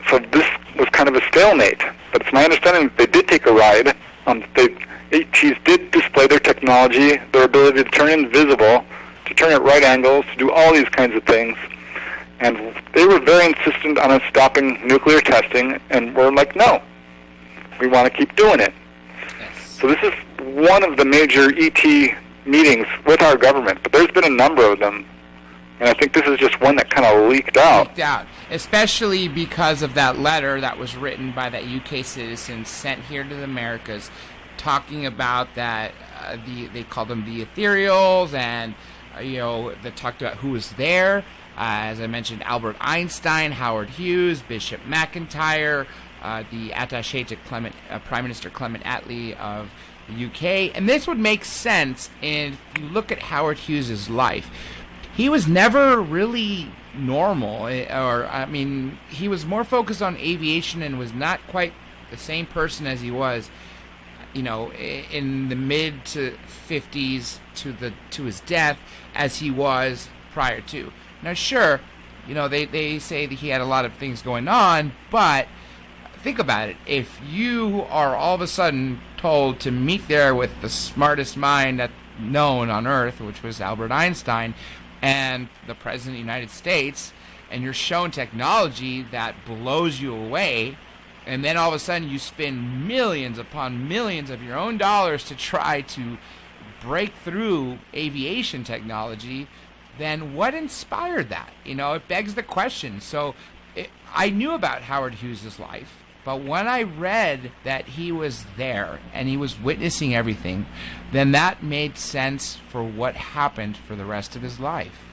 So this was kind of a stalemate. But it's my understanding that they did take a ride. ETs did display their technology, their ability to turn invisible, to turn at right angles, to do all these kinds of things. And they were very insistent on us stopping nuclear testing, and we're like, no, we want to keep doing it. Yes. So this is one of the major ET meetings with our government, but there's been a number of them. And I think this is just one that kind of leaked out. Especially because of that letter that was written by that UK citizen sent here to the Americas, talking about that they called them the ethereals, and they talked about who was there. As I mentioned, Albert Einstein, Howard Hughes, Bishop McIntyre, the attaché to Prime Minister Clement Attlee of the UK. And this would make sense if you look at Howard Hughes' life. He was never really normal, he was more focused on aviation and was not quite the same person as he was, in the mid to 50s to his death as he was prior to. Now, sure, they say that he had a lot of things going on, but think about it. If you are all of a sudden told to meet there with the smartest mind known on Earth, which was Albert Einstein, and the President of the United States, and you're shown technology that blows you away, and then all of a sudden you spend millions upon millions of your own dollars to try to break through aviation technology, then what inspired that? It begs the question. So I knew about Howard Hughes' life, but when I read that he was there and he was witnessing everything, then that made sense for what happened for the rest of his life.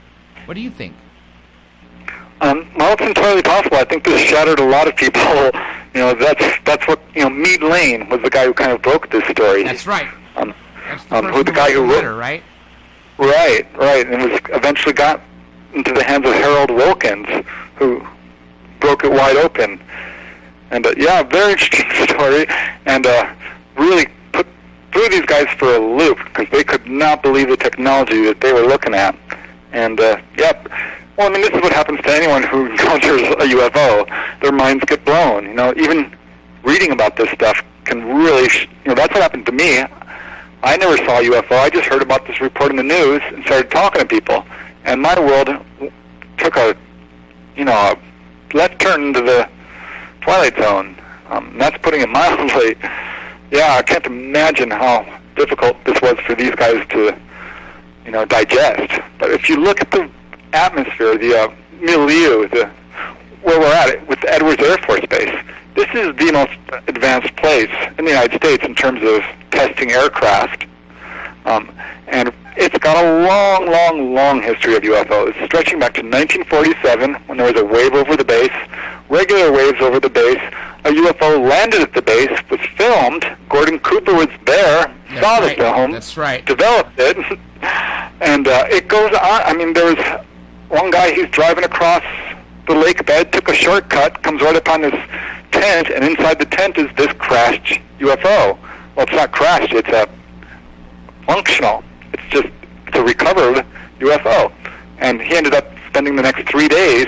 What do you think? Well, it's entirely possible. I think this shattered a lot of people. That's what, Meade Lane was the guy who kind of broke this story. That's right. That's the guy who wrote, right? Right, and it was eventually got into the hands of Harold Wilkins, who broke it wide open. And very interesting story, and really threw these guys for a loop because they could not believe the technology that they were looking at. And well, this is what happens to anyone who encounters a UFO. Their minds get blown. Even reading about this stuff can really, that's what happened to me. I never saw a UFO. I just heard about this report in the news and started talking to people, and my world took a left turn into the Twilight Zone. That's putting it mildly. Yeah, I can't imagine how difficult this was for these guys to, digest. But if you look at the atmosphere, the milieu, where we're at with Edwards Air Force Base, this is the most advanced place in the United States in terms of testing aircraft. And it's got a long, long history of UFOs, stretching back to 1947 when there was a wave over the base, regular waves over the base. A UFO landed at the base, was filmed. Gordon Cooper was there, saw the film, That's right. developed it, and it goes on. There was one guy, he's driving across the lake bed, took a shortcut, comes right upon this tent, and inside the tent is this crashed UFO. Well, it's not crashed, it's a functional. It's a recovered UFO. And he ended up spending the next 3 days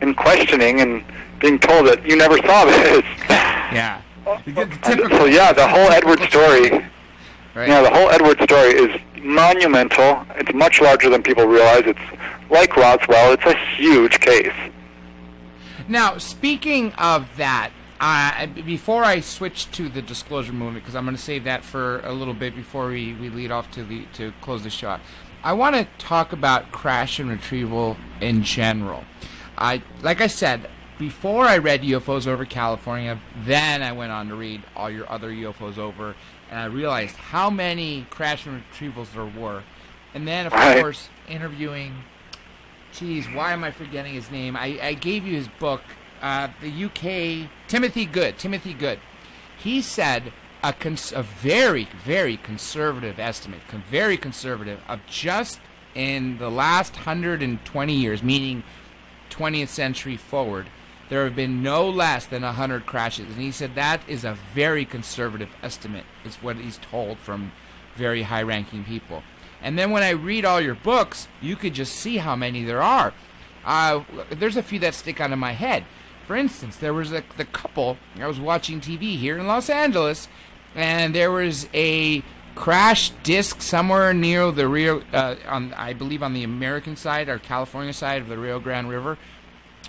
in questioning and being told that you never saw this. Yeah. The whole Edward story, right. The whole Edward story is monumental. It's much larger than people realize. It's like Roswell. It's a huge case. Now, speaking of that, before I switch to the disclosure movement, because I'm going to save that for a little bit before we lead off to close the show, I want to talk about crash and retrieval in general. Like I said, before I read UFOs over California, then I went on to read all your other UFOs over, and I realized how many crash and retrievals there were. And then, of course, interviewing, why am I forgetting his name? I gave you his book, the UK, Timothy Good. He said a very, very conservative estimate, very conservative, of just in the last 120 years, meaning 20th century forward, there have been no less than 100 crashes. And he said that is a very conservative estimate, is what he's told from very high-ranking people. And then when I read all your books, you could just see how many there are. There's a few that stick out of my head. For instance, there was the couple, I was watching TV here in Los Angeles, and there was a crash disc somewhere near the Rio, I believe on the American side or California side of the Rio Grande River,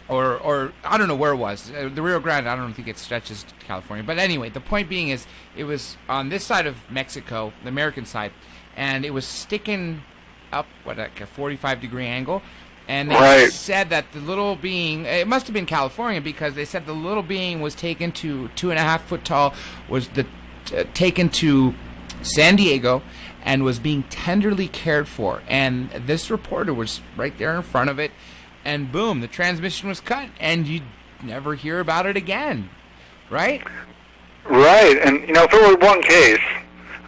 or I don't know where it was. The Rio Grande, I don't think it stretches to California. But anyway, the point being is it was on this side of Mexico, the American side, and it was sticking up, like a 45-degree angle. And they said that the little being, it must have been California, because they said the little being was taken to 2.5 foot tall, was taken to San Diego, and was being tenderly cared for. And this reporter was right there in front of it, and boom, the transmission was cut, and you never hear about it again, right? Right, and if it were one case,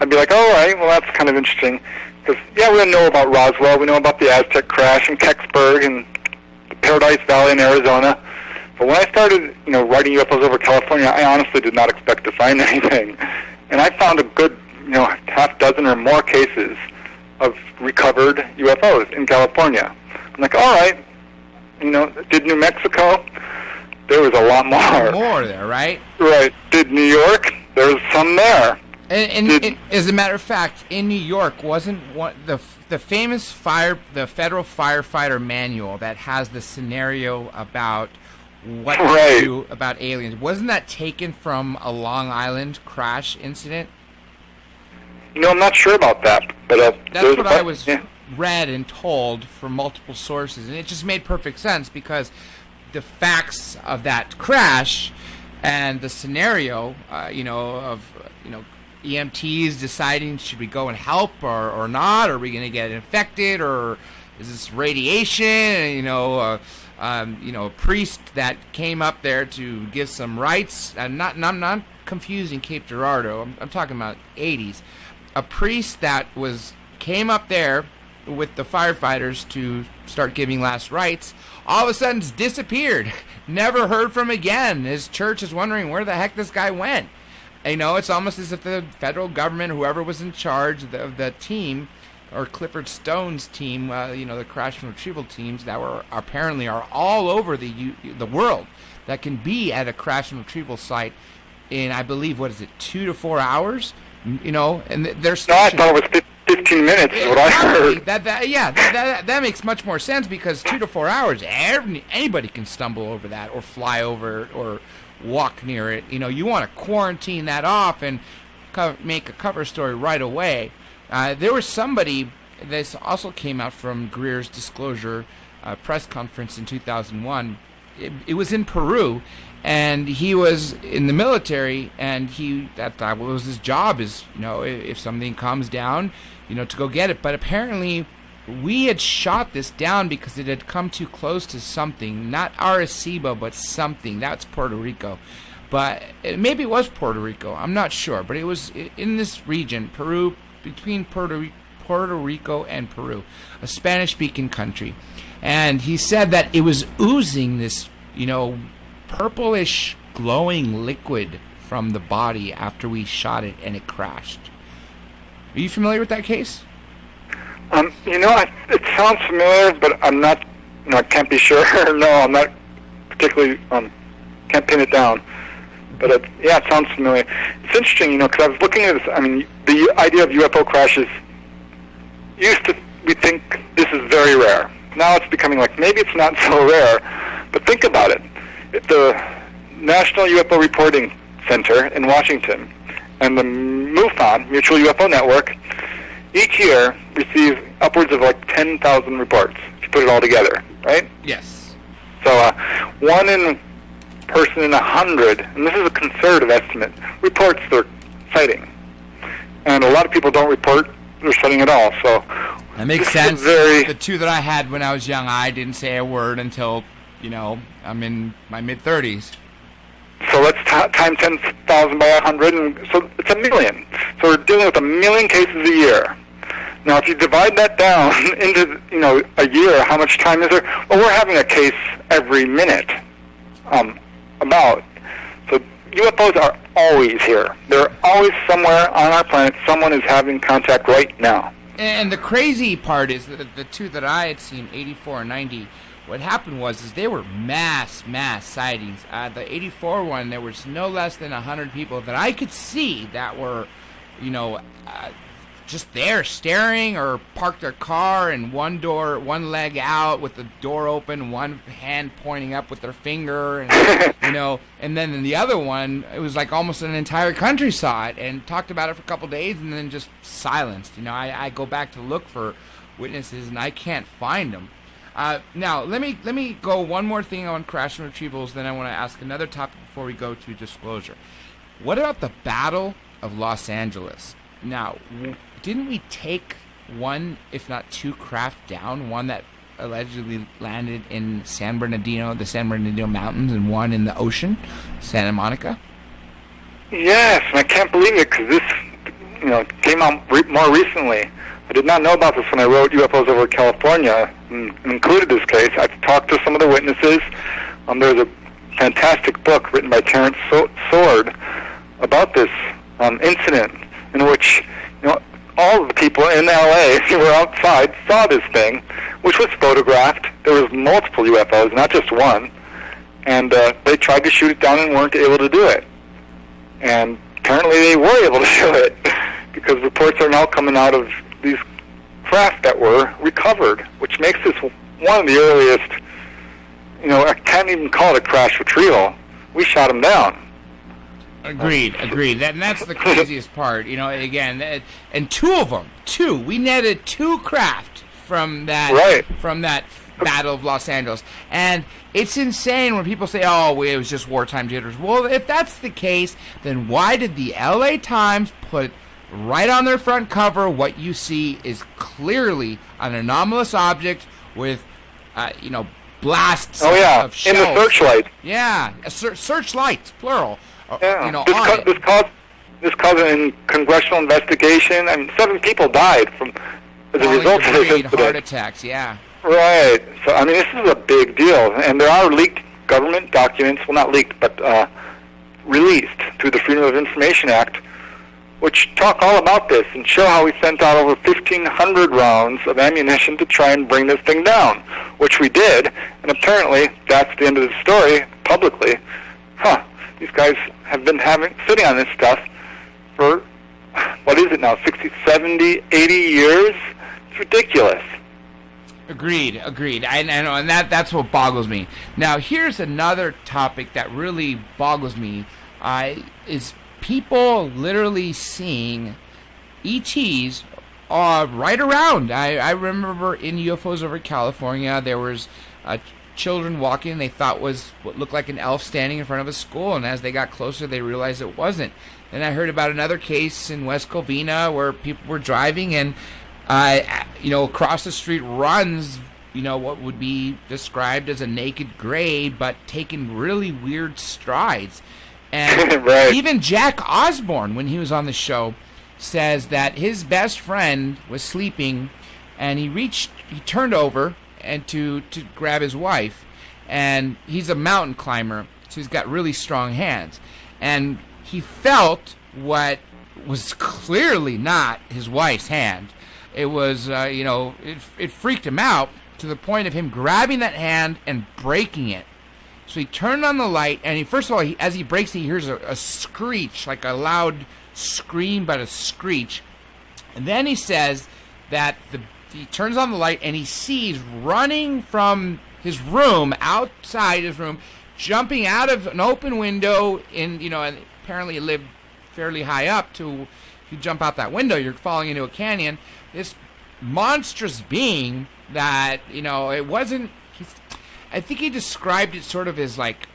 I'd be like, all right, well, that's kind of interesting. Because, yeah, we know about Roswell. We know about the Aztec crash and Kecksburg and the Paradise Valley in Arizona. But when I started, writing UFOs over California, I honestly did not expect to find anything. And I found a good, half dozen or more cases of recovered UFOs in California. I'm like, all right, did New Mexico? There was a lot more. More there, right? Right. Did New York? There was some there. And as a matter of fact, in New York, wasn't the famous the federal firefighter manual that has the scenario about what to do about aliens? Wasn't that taken from a Long Island crash incident? I'm not sure about that, but that's what I was read and told from multiple sources, and it just made perfect sense because the facts of that crash and the scenario, of EMTs deciding should we go and help or not? Are we going to get infected, or is this radiation? A priest that came up there to give some rites. I'm not confusing Cape Girardeau. I'm talking about 80s. A priest that came up there with the firefighters to start giving last rites, all of a sudden disappeared. Never heard from again. His church is wondering where the heck this guy went. It's almost as if the federal government, whoever was in charge of the team, or Clifford Stone's team, the crash and retrieval teams that are all over the world, that can be at a crash and retrieval site in, I believe, 2 to 4 hours? And they're stationed. No, I thought it was 15 minutes is what I heard. That makes much more sense, because 2 to 4 hours, anybody can stumble over that or fly over it or walk near it. You want to quarantine that off and make a cover story right away. There was somebody, this also came out from Greer's disclosure press conference in 2001. It was in Peru, and he was in the military, and that was his job, is if something comes down, to go get it. But apparently we had shot this down because it had come too close to something, not Arecibo, but something. That's Puerto Rico. But maybe it was Puerto Rico. I'm not sure. But it was in this region, Peru, between Puerto Rico and Peru, a Spanish-speaking country. And he said that it was oozing this, purplish glowing liquid from the body after we shot it and it crashed. Are you familiar with that case? It sounds familiar, but I'm not, I can't be sure. No, I'm not particularly, can't pin it down. But it sounds familiar. It's interesting, because I was looking at this. I mean, the idea of UFO crashes, we think this is very rare. Now it's becoming like, maybe it's not so rare, but think about it. The National UFO Reporting Center in Washington and the MUFON, Mutual UFO Network, each year receive upwards of 10,000 reports, if you put it all together, right? Yes. So one person in 100, and this is a conservative estimate, reports their sighting. And a lot of people don't report their sighting at all. So that makes sense. The two that I had when I was young, I didn't say a word until, I'm in my mid-30s. So let's time 10,000 by 100, and so it's 1 million. So we're dealing with 1 million cases a year. Now, if you divide that down into, a year, how much time is there? Well, we're having a case every minute. About. So UFOs are always here. They're always somewhere on our planet. Someone is having contact right now. And the crazy part is that the two that I had seen, 84 and 90, what happened was they were mass sightings. The 84 one, there was no less than 100 people that I could see that were, just there staring or parked their car and one leg out with the door open, one hand pointing up with their finger, and and then in the other one, it was like almost an entire country saw it and talked about it for a couple days and then just silenced. I go back to look for witnesses and I can't find them. Now let me go one more thing on crash and retrievals, then I want to ask another topic before we go to disclosure. What about the Battle of Los Angeles? Now, didn't we take one, if not two, craft down? One that allegedly landed in the San Bernardino Mountains, and one in the ocean, Santa Monica? Yes, and I can't believe it, because this came out more recently. I did not know about this when I wrote UFOs over California and included this case. I talked to some of the witnesses. There's a fantastic book written by Terrence Sword about this incident in which all of the people in LA who were outside saw this thing, which was photographed. There was multiple UFOs, not just one, and they tried to shoot it down and weren't able to do it. And apparently they were able to do it because reports are now coming out of these craft that were recovered, which makes this one of the earliest, I can't even call it a crash retrieval. We shot them down. Agreed. And that's the craziest part. Again, and we netted 2 craft from that Battle of Los Angeles. And it's insane when people say, oh, it was just wartime jitters. Well, if that's the case, then why did the LA Times put right on their front cover what you see is clearly an anomalous object with, blasts of shells. In the searchlight. Yeah, searchlights, plural. Yeah. This caused an congressional investigation. 7 people died as a result of this incident. Heart attacks, yeah. Right. So, this is a big deal. And there are leaked government documents, well, not leaked, but released through the Freedom of Information Act, which talk all about this and show how we sent out over 1,500 rounds of ammunition to try and bring this thing down, which we did. And apparently, that's the end of the story publicly. These guys have been sitting on this stuff for, what is it now, 60, 70, 80 years? It's ridiculous. Agreed. I know, and that's what boggles me. Now, here's another topic that really boggles me, is people literally seeing ETs right around. I remember in UFOs over California, there was children walking they thought was what looked like an elf standing in front of a school, and as they got closer, they realized it wasn't. Then I heard about another case in West Covina where people were driving and across the street runs, what would be described as a naked gray, but taking really weird strides. And right. Even Jack Osborne, when he was on the show, says that his best friend was sleeping, and he turned over and to grab his wife, and he's a mountain climber, so he's got really strong hands, and he felt what was clearly not his wife's hand. It was, it freaked him out to the point of him grabbing that hand and breaking it. So he turned on the light, and first of all, as he breaks it, he hears a screech, like a loud scream, but a screech. And then he says that he turns on the light, and he sees running from his room, outside his room, jumping out of an open window and apparently he lived fairly high up to, if you jump out that window, you're falling into a canyon. This monstrous being that, it wasn't, I think he described it sort of as like,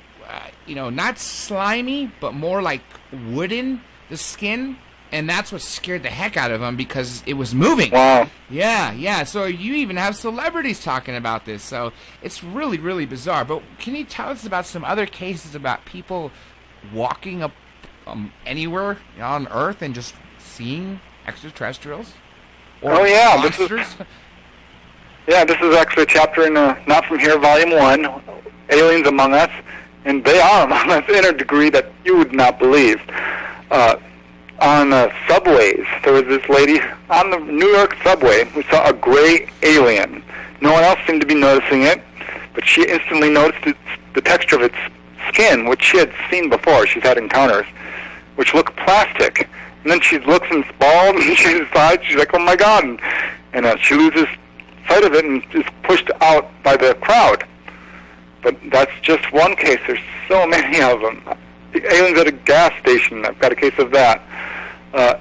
not slimy, but more like wooden, the skin. And that's what scared the heck out of him because it was moving. Wow. Yeah. So you even have celebrities talking about this. So it's really, really bizarre. But can you tell us about some other cases about people walking up anywhere on Earth and just seeing extraterrestrials? Or monsters? This is actually a chapter in Not From Here, Volume 1, Aliens Among Us. And they are among us in a degree that you would not believe. On subways, there was this lady on the New York subway who saw a gray alien. No one else seemed to be noticing it, but she instantly noticed the texture of its skin, which she had seen before. She's had encounters, which looked plastic. And then she looks and it's bald, and she decides, she's like, oh my God. And she loses sight of it and is pushed out by the crowd. But that's just one case. There's so many of them. Aliens at a gas station, I've got a case of that.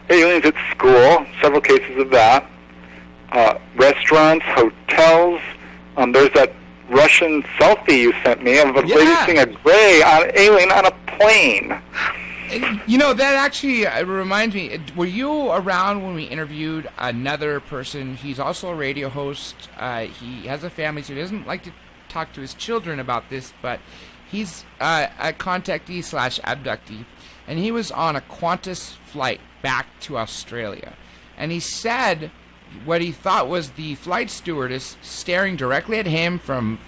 Aliens at school, several cases of that. Restaurants, hotels. There's that Russian selfie you sent me of a lady seeing a gray alien on a plane. That actually reminds me, were you around when we interviewed another person? He's also a radio host. He has a family, so he doesn't like to talk to his children about this, but he's a contactee / abductee, and he was on a Qantas flight back to Australia. And he said what he thought was the flight stewardess staring directly at him from,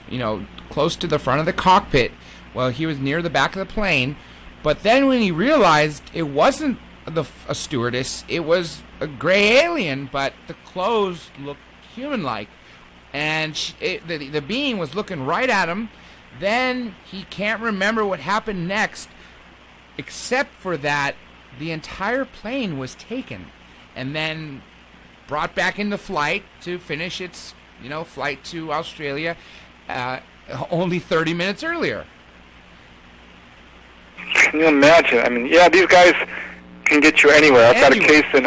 close to the front of the cockpit while he was near the back of the plane. But then when he realized it wasn't a stewardess, it was a gray alien, but the clothes looked human-like. And the being was looking right at him. Then he can't remember what happened next, except for that the entire plane was taken and then brought back into flight to finish its, flight to Australia only 30 minutes earlier. Can you imagine? I mean, yeah, these guys can get you anywhere. I've got a case in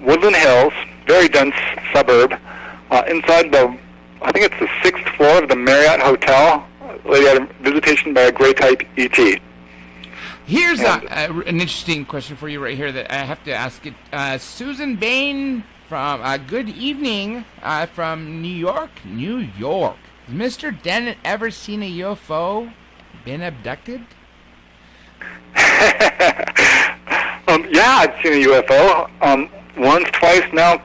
Woodland Hills, very dense suburb, inside I think it's the 6th floor of the Marriott Hotel. A lady had a visitation by a gray-type E.T. Here's an interesting question for you right here that I have to ask it. Susan Bain from good evening from New York. Has Mr. Dennett ever seen a UFO? Been abducted? Yeah, I've seen a UFO. Once, twice now,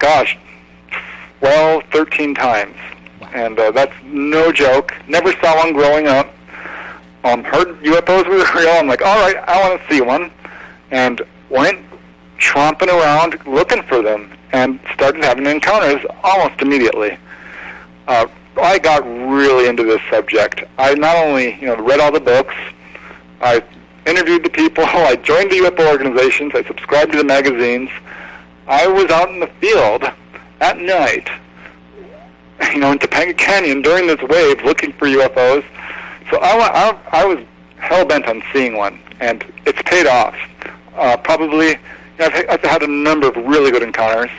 12, 13 times. Wow. And that's no joke. Never saw one growing up. Heard UFOs were real. I'm like, all right, I want to see one. And went tromping around looking for them and started having encounters almost immediately. I got really into this subject. I not only, read all the books, I interviewed the people, I joined the UFO organizations, I subscribed to the magazines. I was out in the field at night, in Topanga Canyon during this wave looking for UFOs. So I was hell-bent on seeing one, and it's paid off. Probably, I've had a number of really good encounters.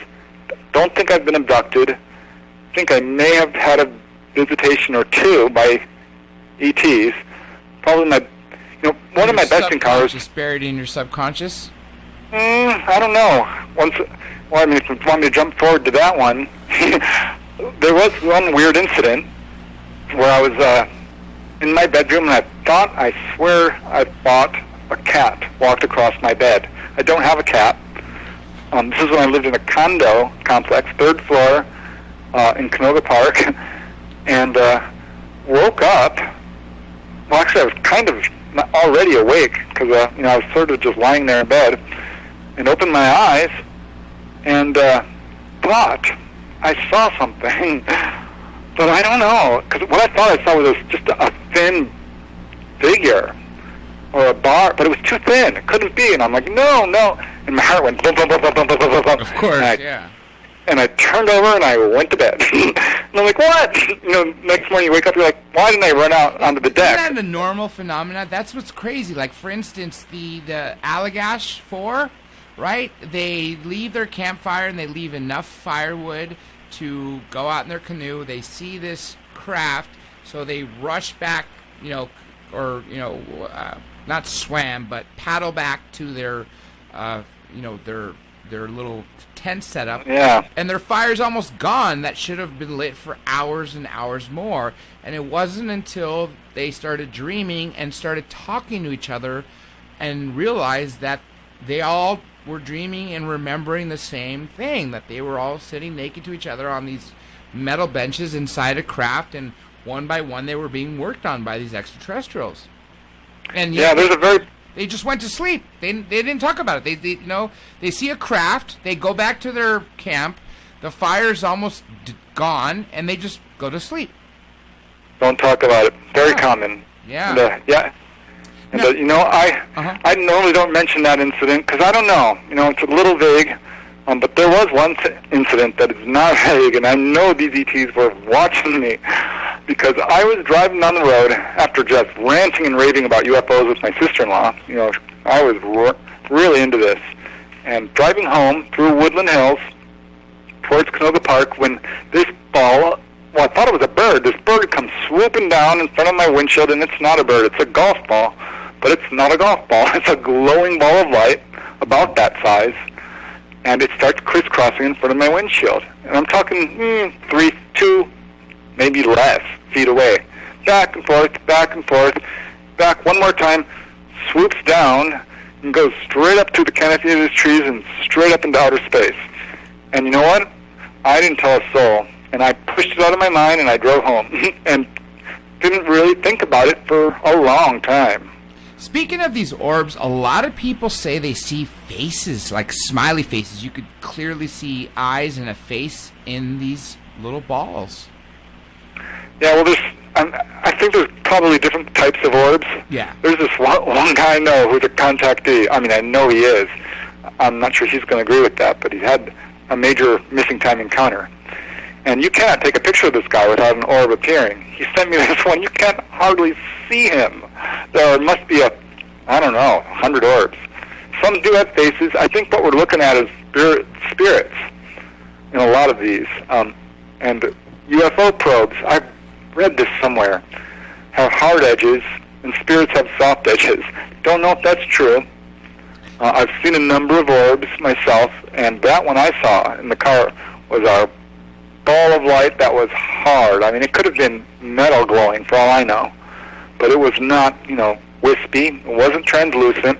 Don't think I've been abducted. Think I may have had a visitation or two by ETs. Probably one of my best encounters. Just buried in your subconscious? I don't know. If you want me to jump forward to that one, there was one weird incident where I was in my bedroom, and I swear I thought a cat walked across my bed. I don't have a cat. This is when I lived in a condo complex, 3rd floor, in Canoga Park, and woke up. Well, actually, I was kind of already awake because I was sort of just lying there in bed, and opened my eyes and thought I saw something, but I don't know, because what I thought I saw was just a thin figure or a bar, but it was too thin. It couldn't be, and I'm like, no, and my heart went bum, bum, bum, bum, bum, bum, bum, bum. Of course, yeah. And I turned over and I went to bed. And I'm like, what? Next morning you wake up, you're like, why didn't I run out onto the deck? Isn't that a normal phenomenon? That's what's crazy. Like, for instance, the Allagash 4, right? They leave their campfire and they leave enough firewood to go out in their canoe. They see this craft, so they rush back, not swam, but paddle back to their, their little tent setup. Yeah. And their fire's almost gone. That should have been lit for hours and hours more. And it wasn't until they started dreaming and started talking to each other and realized that they all were dreaming and remembering the same thing, that they were all sitting naked to each other on these metal benches inside a craft, and one by one they were being worked on by these extraterrestrials. And yeah, there's a very... They just went to sleep. They didn't talk about it. They see a craft. They go back to their camp. The fire's almost gone, and they just go to sleep. Don't talk about it. Very common. Yeah. And, yeah. And I normally don't mention that incident because I don't know. It's a little vague. But there was one incident that is not vague, and I know these ETs were watching me because I was driving down the road after just ranting and raving about UFOs with my sister-in-law. I was really into this. And driving home through Woodland Hills towards Canoga Park when this ball, I thought it was a bird. This bird comes swooping down in front of my windshield, and it's not a bird. It's a golf ball, but it's not a golf ball. It's a glowing ball of light about that size. And it starts crisscrossing in front of my windshield. And I'm talking 2, maybe less feet away. Back and forth, back one more time, swoops down, and goes straight up to the canopy of these trees and straight up into outer space. And you know what? I didn't tell a soul, and I pushed it out of my mind, and I drove home, and didn't really think about it for a long time. Speaking of these orbs, a lot of people say they see faces, like smiley faces. You could clearly see eyes and a face in these little balls. Yeah, well, I think there's probably different types of orbs. Yeah. There's this one guy I know who's a contactee. I mean, I know he is. I'm not sure he's going to agree with that, but he had a major missing time encounter. And you cannot take a picture of this guy without an orb appearing. He sent me this one. You can't hardly see him. There must be 100 orbs. Some do have faces. I think what we're looking at is spirits in a lot of these. And UFO probes, I've read this somewhere, have hard edges, and spirits have soft edges. Don't know if that's true. I've seen a number of orbs myself, and that one I saw in the car was a ball of light that was hard. I mean, it could have been metal glowing for all I know, but it was not, wispy. It wasn't translucent,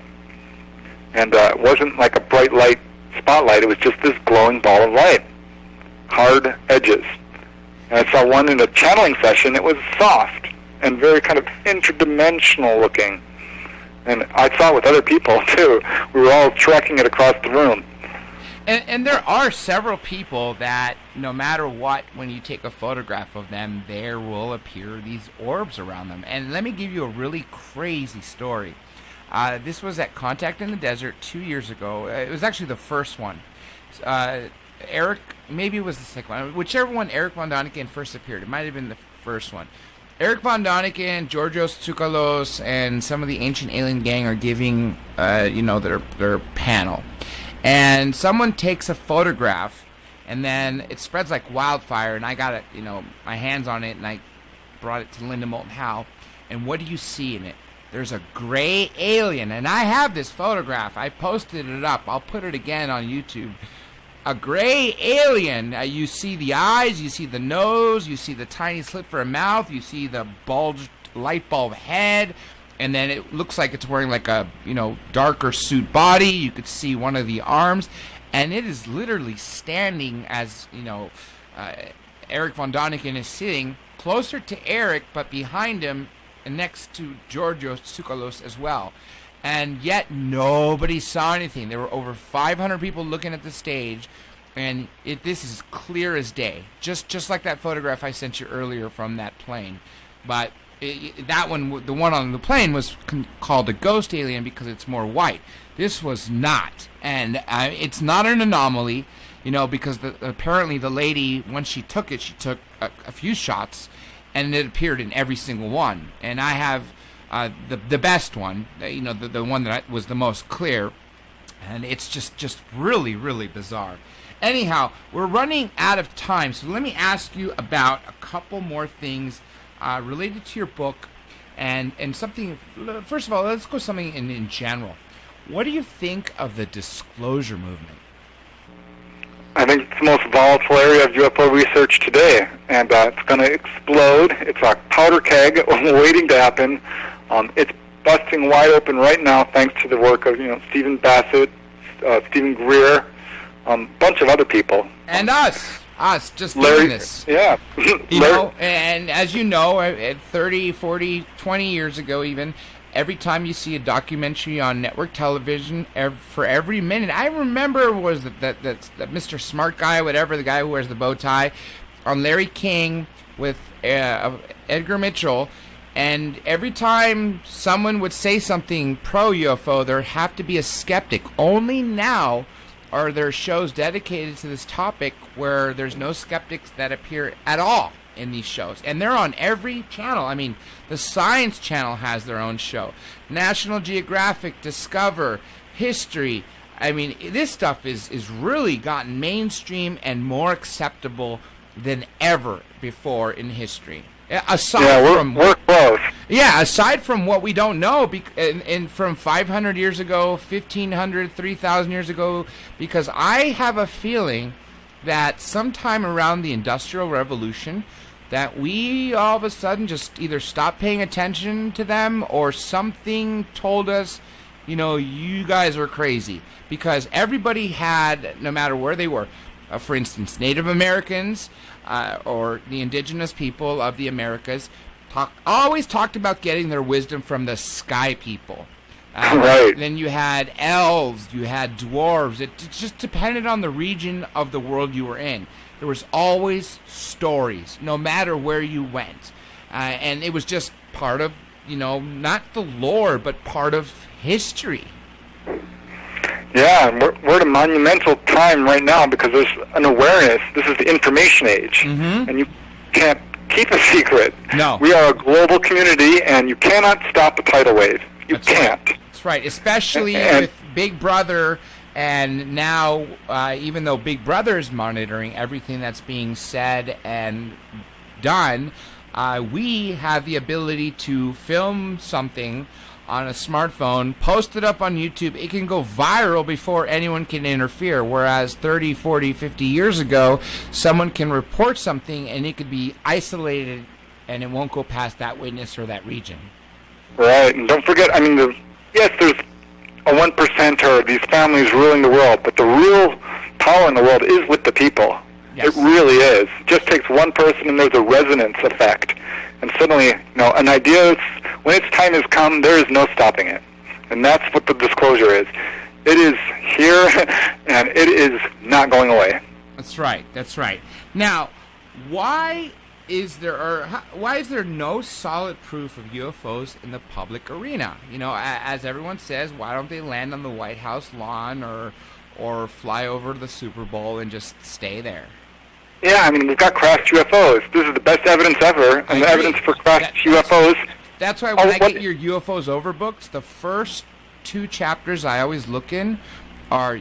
and it wasn't like a bright light spotlight. It was just this glowing ball of light, hard edges. And I saw one in a channeling session. It was soft and very kind of interdimensional looking. And I saw it with other people, too. We were all tracking it across the room. And there are several people that, no matter what, when you take a photograph of them, there will appear these orbs around them. And let me give you a really crazy story. This was at Contact in the Desert 2 years ago. It was actually the first one. Eric, maybe it was the second one. Whichever one Eric Von Däniken first appeared. It might have been the first one. Eric Von Däniken, Georgios Tsoukalos, and some of the Ancient Alien Gang are giving, their panel. And someone takes a photograph, and then it spreads like wildfire, and I got it, my hands on it, and I brought it to Linda Moulton Howe. And what do you see in it? There's a gray alien, and I have this photograph. I posted it up. I'll put it again on YouTube. A gray alien. You see the eyes, you see the nose, you see the tiny slit for a mouth, you see the bulged light bulb head, and then it looks like it's wearing like a, darker suit body. You could see one of the arms, and it is literally standing as, Eric Von Däniken is sitting closer to Eric, but behind him and next to Georgios Tsoukalos as well. And yet nobody saw anything. There were over 500 people looking at the stage, and this is clear as day. Just like that photograph I sent you earlier from that plane. But that one, the one on the plane, was called a ghost alien because it's more white. This was not. And it's not an anomaly, because apparently the lady, once she took it, she took a few shots, and it appeared in every single one. And I have the best one, the one that was the most clear, and it's just really, really bizarre. Anyhow, we're running out of time, so let me ask you about a couple more things related to your book, and something. First of all, let's go something in general. What do you think of the disclosure movement? I think it's the most volatile area of UFO research today, and it's going to explode. It's a powder keg waiting to happen. It's busting wide open right now, thanks to the work of Stephen Bassett, Stephen Greer, a bunch of other people, and us just Larry, doing this. Yeah, and as you know, at 30, 40, 20 years ago, even. Every time you see a documentary on network television, for every minute, I remember was that Mr. Smart Guy, whatever, the guy who wears the bow tie, on Larry King with Edgar Mitchell, and every time someone would say something pro-UFO, there have to be a skeptic. Only now are there shows dedicated to this topic where there's no skeptics that appear at all in these shows, and they're on every channel. I mean, the Science Channel has their own show, National Geographic, Discover, History. I mean, this stuff is really gotten mainstream and more acceptable than ever before in history. We're close. Yeah, aside from what we don't know, and from 500 years ago, 1,500, 3,000 years ago, because I have a feeling that sometime around the Industrial Revolution, that we all of a sudden just either stopped paying attention to them, or something told us, you guys are crazy. Because everybody had, no matter where they were, for instance, Native Americans or the indigenous people of the Americas, always talked about getting their wisdom from the sky people. Right. Then you had elves, you had dwarves. It just depended on the region of the world you were in. There was always stories, no matter where you went. And it was just part of, not the lore, but part of history. Yeah, and we're at a monumental time right now because there's an awareness. This is the information age, and you can't keep a secret. No. We are a global community, and you cannot stop a tidal wave. You can't. Right. That's right, especially with Big Brother, and now, even though Big Brother is monitoring everything that's being said and done, we have the ability to film something on a smartphone, post it up on YouTube. It can go viral before anyone can interfere, whereas 30, 40, 50 years ago, someone can report something and it could be isolated and it won't go past that witness or that region. Right, and don't forget, yes, there's a 1% or these families ruling the world, but the real power in the world is with the people. Yes. It really is. It just takes one person and there's a resonance effect. And suddenly, an idea, when its time has come, there is no stopping it. And that's what the disclosure is. It is here, and it is not going away. That's right. Now, why is there no solid proof of UFOs in the public arena? As everyone says, why don't they land on the White House lawn or fly over to the Super Bowl and just stay there? Yeah, we've got crashed UFOs. This is the best evidence ever, and the evidence for crashed UFOs. That's why when I get your UFOs over books, the first 2 chapters I always look in are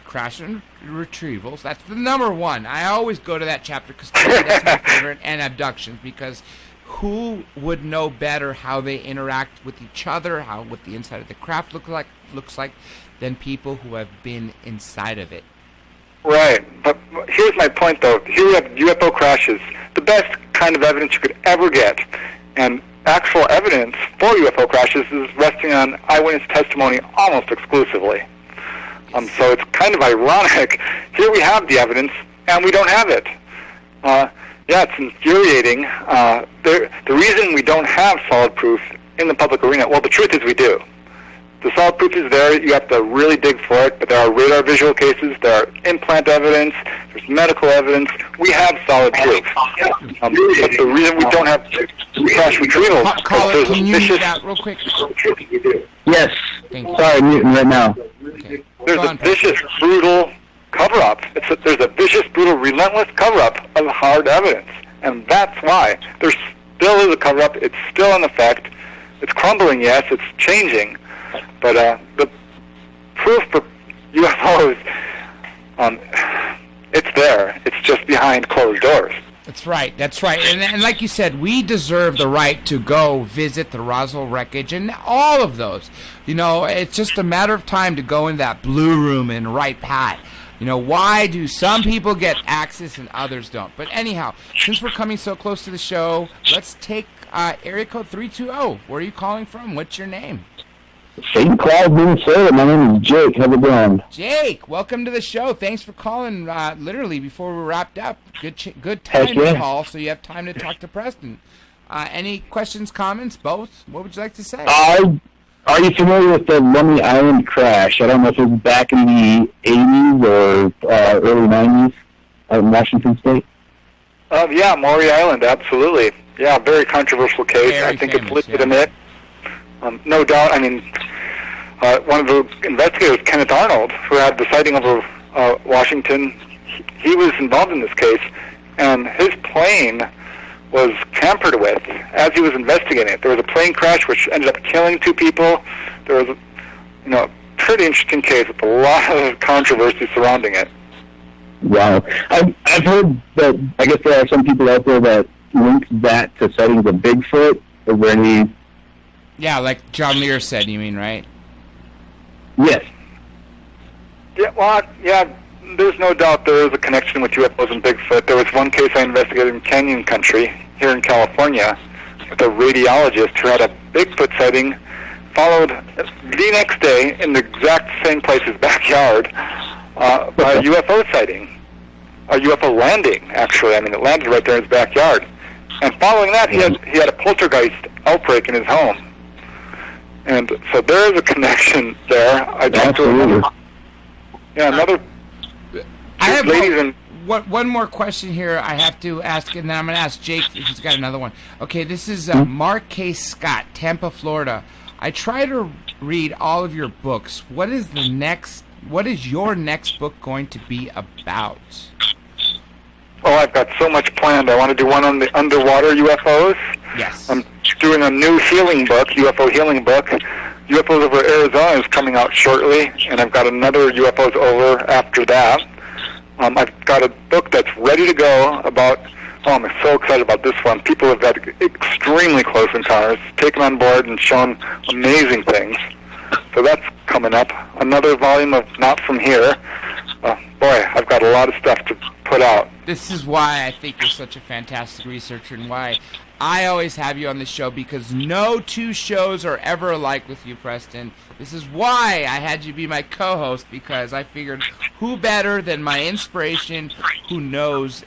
crash and retrievals. That's the number 1. I always go to that chapter because that's my favorite, and abductions, because who would know better how they interact with each other, what the inside of the craft looks like, than people who have been inside of it. Right, but here's my point, though. Here we have UFO crashes, the best kind of evidence you could ever get, and actual evidence for UFO crashes is resting on eyewitness testimony almost exclusively. So it's kind of ironic. Here we have the evidence, and we don't have it. It's infuriating. The reason we don't have solid proof in the public arena, well, the truth is we do. The solid proof is there. You have to really dig for it, but there are radar visual cases, there are implant evidence, there's medical evidence. We have solid proof. But the reason we don't have crash retrievals... Caller, can you mute out real quick? Yes. Thank you. Sorry, muting right now. Okay. There's a vicious, brutal cover-up. There's a vicious, brutal, relentless cover-up of hard evidence. And that's why. There still is a cover-up. It's still in effect. It's crumbling, yes. It's changing. But the proof for UFOs, it's there. It's just behind closed doors. That's right. And like you said, we deserve the right to go visit the Roswell wreckage and all of those. It's just a matter of time to go in that blue room and write Pat. Why do some people get access and others don't? But anyhow, since we're coming so close to the show, let's take area code 320. Where are you calling from? What's your name? St. Cloud, Minnesota. My name is Jake. How's it going? Jake, welcome to the show. Thanks for calling literally before we wrapped up. Good time to call, so you have time to talk to Preston. Any questions, comments, both? What would you like to say? Are you familiar with the Lummi Island crash? I don't know if it was back in the 80s or early 90s in Washington State. Yeah, Maury Island, absolutely. Yeah, very controversial case. Very I think famous, it's legitimate. No doubt. One of the investigators, Kenneth Arnold, who had the sighting over Washington, he was involved in this case, and his plane was tampered with as he was investigating it. There was a plane crash which ended up killing 2 people. There was a pretty interesting case with a lot of controversy surrounding it. Wow. I've heard that, I guess there are some people out there that link that to sightings of Bigfoot. Is there any... Yeah, like John Lear said, you mean, right? Yes. Yeah, well, there's no doubt there is a connection with UFOs and Bigfoot. There was one case I investigated in Canyon Country here in California with a radiologist who had a Bigfoot sighting followed the next day in the exact same place, his backyard, by a UFO sighting. A UFO landing, actually. I mean, it landed right there in his backyard. And following that, he had a poltergeist outbreak in his home. And so there is a connection there. I talked to another I have ladies one more question here I have to ask, and then I'm going to ask Jake if he's got another one. Okay, this is Mark K. Scott, Tampa, Florida. I try to read all of your books. What is your next book going to be about? Oh, I've got so much planned. I want to do one on the underwater UFOs. Yes. I'm doing a new healing book, UFO healing book. UFOs over Arizona is coming out shortly, and I've got another UFOs over after that. I've got a book that's ready to go about, I'm so excited about this one. People have had extremely close encounters, taken on board and shown amazing things. So that's coming up. Another volume of Not From Here. Boy, I've got a lot of stuff to put out. This is why I think you're such a fantastic researcher, and why I always have you on the show, because no two shows are ever alike with you, Preston. This is why I had you be my co-host, because I figured who better than my inspiration, who knows,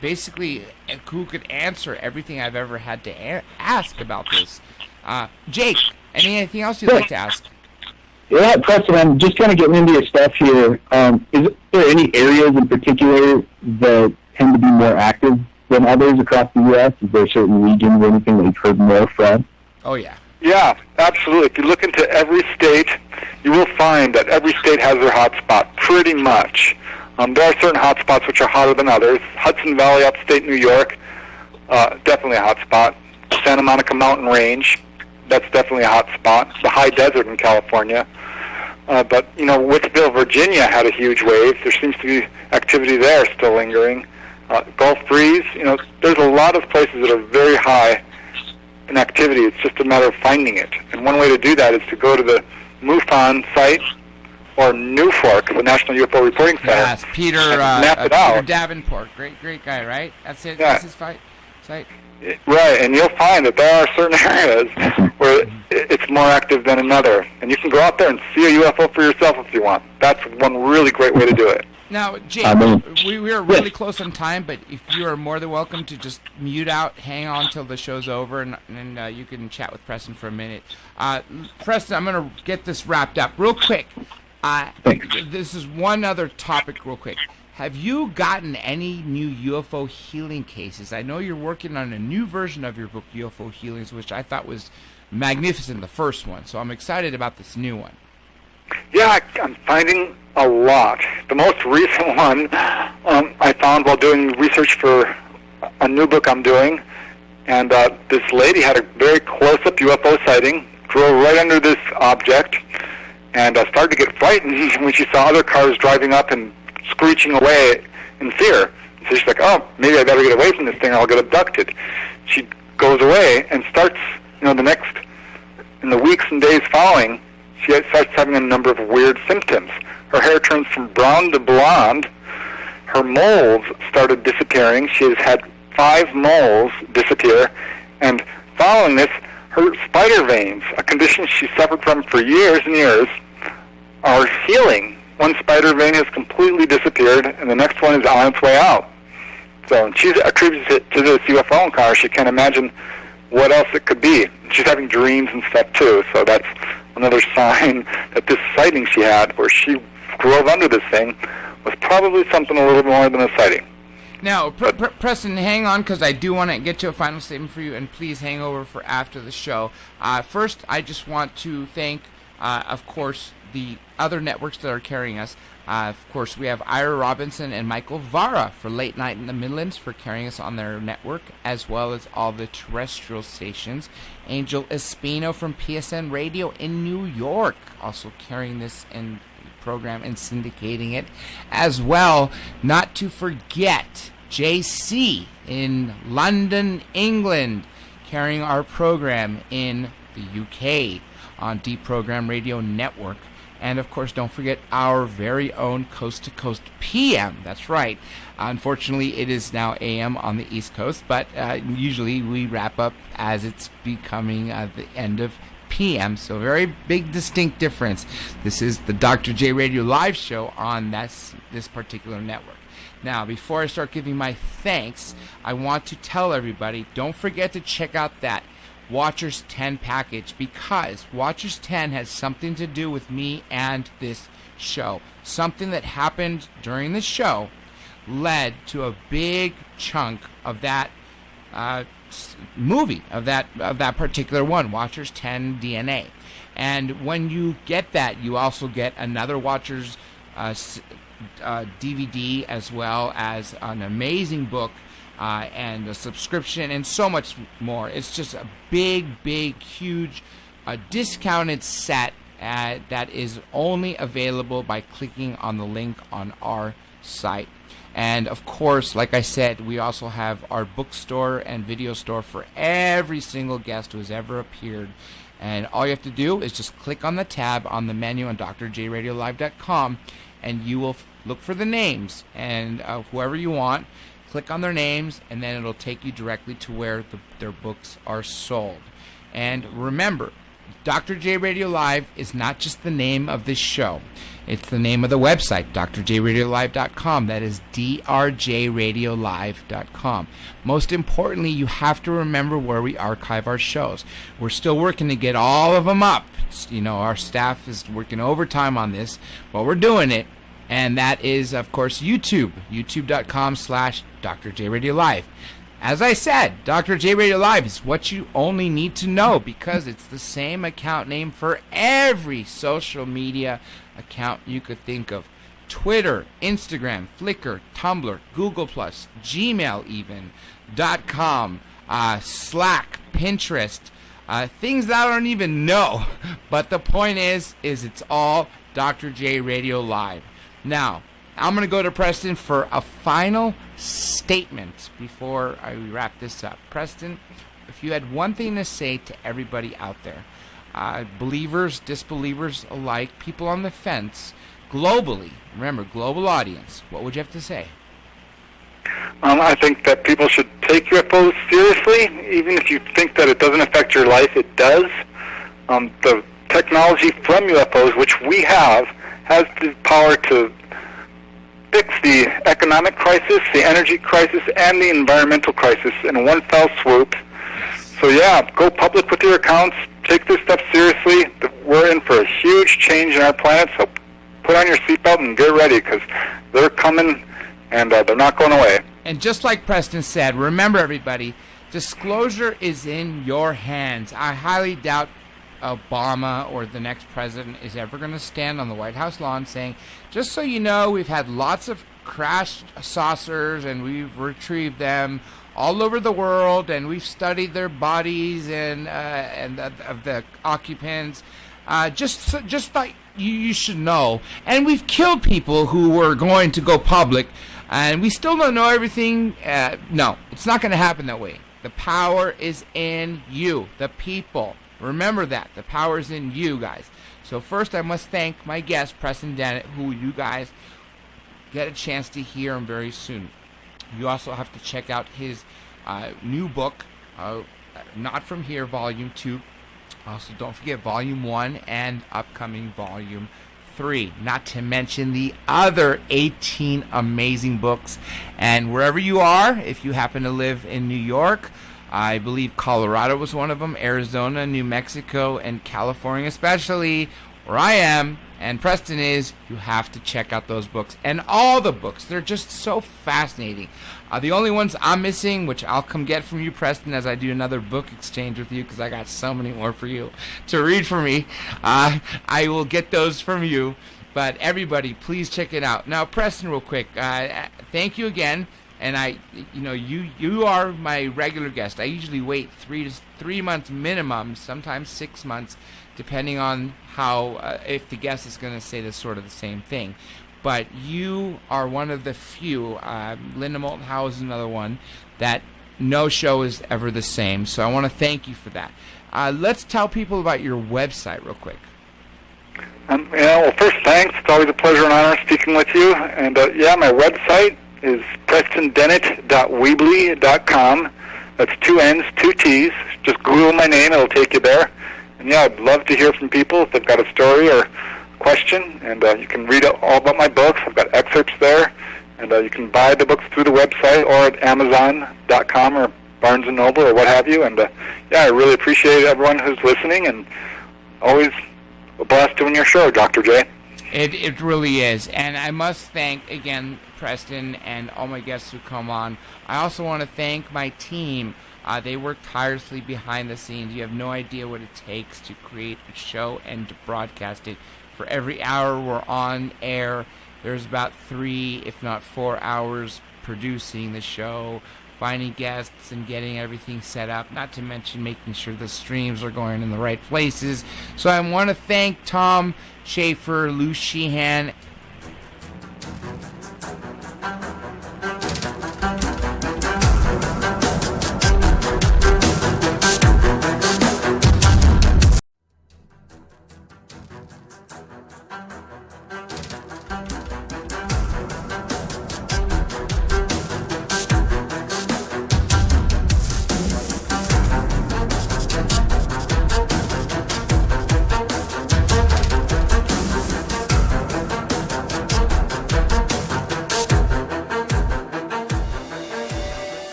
basically, who could answer everything I've ever had to ask about this. Jake, anything else you'd like to ask? Yeah, Preston, I'm just kind of getting into your stuff here. Is there any areas in particular that tend to be more active than others across the U.S.? Is there certain regions or anything that you've heard more from? Oh, yeah. Yeah, absolutely. If you look into every state, you will find that every state has their hot spot, pretty much. There are certain hot spots which are hotter than others. Hudson Valley, upstate New York, definitely a hot spot. Santa Monica Mountain Range, that's definitely a hot spot. The high desert in California. But, Whitfield, Virginia had a huge wave. There seems to be activity there still lingering. Gulf Breeze, there's a lot of places that are very high in activity. It's just a matter of finding it. And one way to do that is to go to the MUFON site or NUFORC, the National UFO Reporting Center. Yes, Peter Davenport. Great guy, right? That's it? Yeah. That's his site? Right, and you'll find that there are certain areas where it's more active than another. And you can go out there and see a UFO for yourself if you want. That's one really great way to do it. Now, Jake, we are really close on time, but if you are more than welcome to just mute out, hang on till the show's over, and you can chat with Preston for a minute. Preston, I'm going to get this wrapped up real quick. This is one other topic real quick. Have you gotten any new UFO healing cases? I know you're working on a new version of your book, UFO Healings, which I thought was magnificent, the first one. So I'm excited about this new one. Yeah, I'm finding a lot. The most recent one I found while doing research for a new book I'm doing, and this lady had a very close-up UFO sighting, drove right under this object, and started to get frightened when she saw other cars driving up and screeching away in fear. So she's like, oh, maybe I better get away from this thing or I'll get abducted. She goes away and starts, in the weeks and days following, she starts having a number of weird symptoms. Her hair turns from brown to blonde. Her moles started disappearing. She has had 5 moles disappear. And following this, her spider veins, a condition she suffered from for years and years, are healing. One spider vein has completely disappeared, and the next one is on its way out. So she attributes it to this UFO encounter. She can't imagine what else it could be. She's having dreams and stuff, too. So that's another sign that this sighting she had, where she drove under this thing, was probably something a little more than a sighting. Now, Preston, hang on, because I do want to get to a final statement for you, and please hang over for after the show. First, I just want to thank, of course, the other networks that are carrying us. Of course, we have Ira Robinson and Michael Vara for Late Night in the Midlands for carrying us on their network, as well as all the terrestrial stations. Angel Espino from PSN Radio in New York, also carrying this in program and syndicating it as well. Not to forget JC in London, England, carrying our program in the UK on Deep Program Radio Network. And, of course, don't forget our very own Coast to Coast PM. That's right. Unfortunately, it is now AM on the East Coast, but usually we wrap up as it's becoming the end of p.m., so very big distinct difference. This is the Dr. J Radio live show on this particular network. Now, before I start giving my thanks, I want to tell everybody, don't forget to check out that Watchers 10 package, because Watchers 10 has something to do with me and this show. Something that happened during the show led to a big chunk of that movie, of that particular one, Watchers 10 DNA. And when you get that, you also get another Watchers DVD, as well as an amazing book and a subscription and so much more. It's just a big, huge discounted set that is only available by clicking on the link on our site. And of course, like I said, we also have our bookstore and video store for every single guest who has ever appeared. And all you have to do is just click on the tab on the menu on drjradiolive.com, and you will look for the names, and whoever you want, click on their names, and then it'll take you directly to where their books are sold. And remember, Dr. J Radio Live is not just the name of this show. It's the name of the website, drjradiolive.com. That is drjradiolive.com. Most importantly, you have to remember where we archive our shows. We're still working to get all of them up. Our staff is working overtime on this, but we're doing it. And that is, of course, YouTube, youtube.com/drjradiolive. As I said, Dr. J Radio Live is what you only need to know, because it's the same account name for every social media account you could think of. Twitter, Instagram, Flickr, Tumblr, Google+, Gmail even, .com, Slack, Pinterest, things that I don't even know. But the point is it's all Dr. J Radio Live. Now, I'm going to go to Preston for a final statement before I wrap this up. Preston, if you had one thing to say to everybody out there, believers, disbelievers alike, people on the fence, globally, remember, global audience, what would you have to say? I think that people should take UFOs seriously, even if you think that it doesn't affect your life, it does. The technology from UFOs, which we have, has the power to fix the economic crisis, the energy crisis, and the environmental crisis in one fell swoop. So yeah, go public with your accounts, take this stuff seriously. We're in for a huge change in our planet, so put on your seatbelt and get ready, because they're coming, and they're not going away. And just like Preston said, remember everybody, disclosure is in your hands. I highly doubt Obama or the next president is ever going to stand on the White House lawn saying, just so you know, we've had lots of crashed saucers and we've retrieved them all over the world, and we've studied their bodies and of the occupants. Just like you should know. And we've killed people who were going to go public, and we still don't know everything. No, it's not going to happen that way. The power is in you, the people. Remember that. The power is in you guys. So first I must thank my guest, Preston Dennett, who you guys get a chance to hear him very soon. You also have to check out his new book, Not From Here, Volume 2. Also, don't forget Volume 1 and upcoming Volume 3. Not to mention the other 18 amazing books. And wherever you are, if you happen to live in New York, I believe Colorado was one of them, Arizona, New Mexico, and California, especially where I am, and Preston is, you have to check out those books. And all the books, they're just so fascinating. The only ones I'm missing, which I'll come get from you, Preston, as I do another book exchange with you, because I got so many more for you to read for me. I will get those from you. But everybody, please check it out. Now, Preston, real quick, thank you again. And you are my regular guest. I usually wait 3 months minimum, sometimes 6 months, depending on how if the guest is going to say the same thing. But you are one of the few. Linda Moulton Howe is another one that no show is ever the same. So I want to thank you for that. Let's tell people about your website real quick. Well, first, thanks. It's always a pleasure and honor speaking with you. And my website is PrestonDennett.weebly.com. That's 2 N's, 2 T's. Just Google my name; it'll take you there. And yeah, I'd love to hear from people if they've got a story or question. And you can read all about my books. I've got excerpts there. And you can buy the books through the website or at Amazon.com or Barnes & Noble or what have you. And yeah, I really appreciate everyone who's listening, and always a blast doing your show, Dr. J. It really is. And I must thank, again, Preston and all my guests who come on. I also want to thank my team. They work tirelessly behind the scenes. You have no idea what it takes to create a show and to broadcast it. For every hour we're on air, there's about 3, if not 4 hours producing the show, finding guests and getting everything set up, not to mention making sure the streams are going in the right places. So I want to thank Tom Schaefer, Lou Sheehan,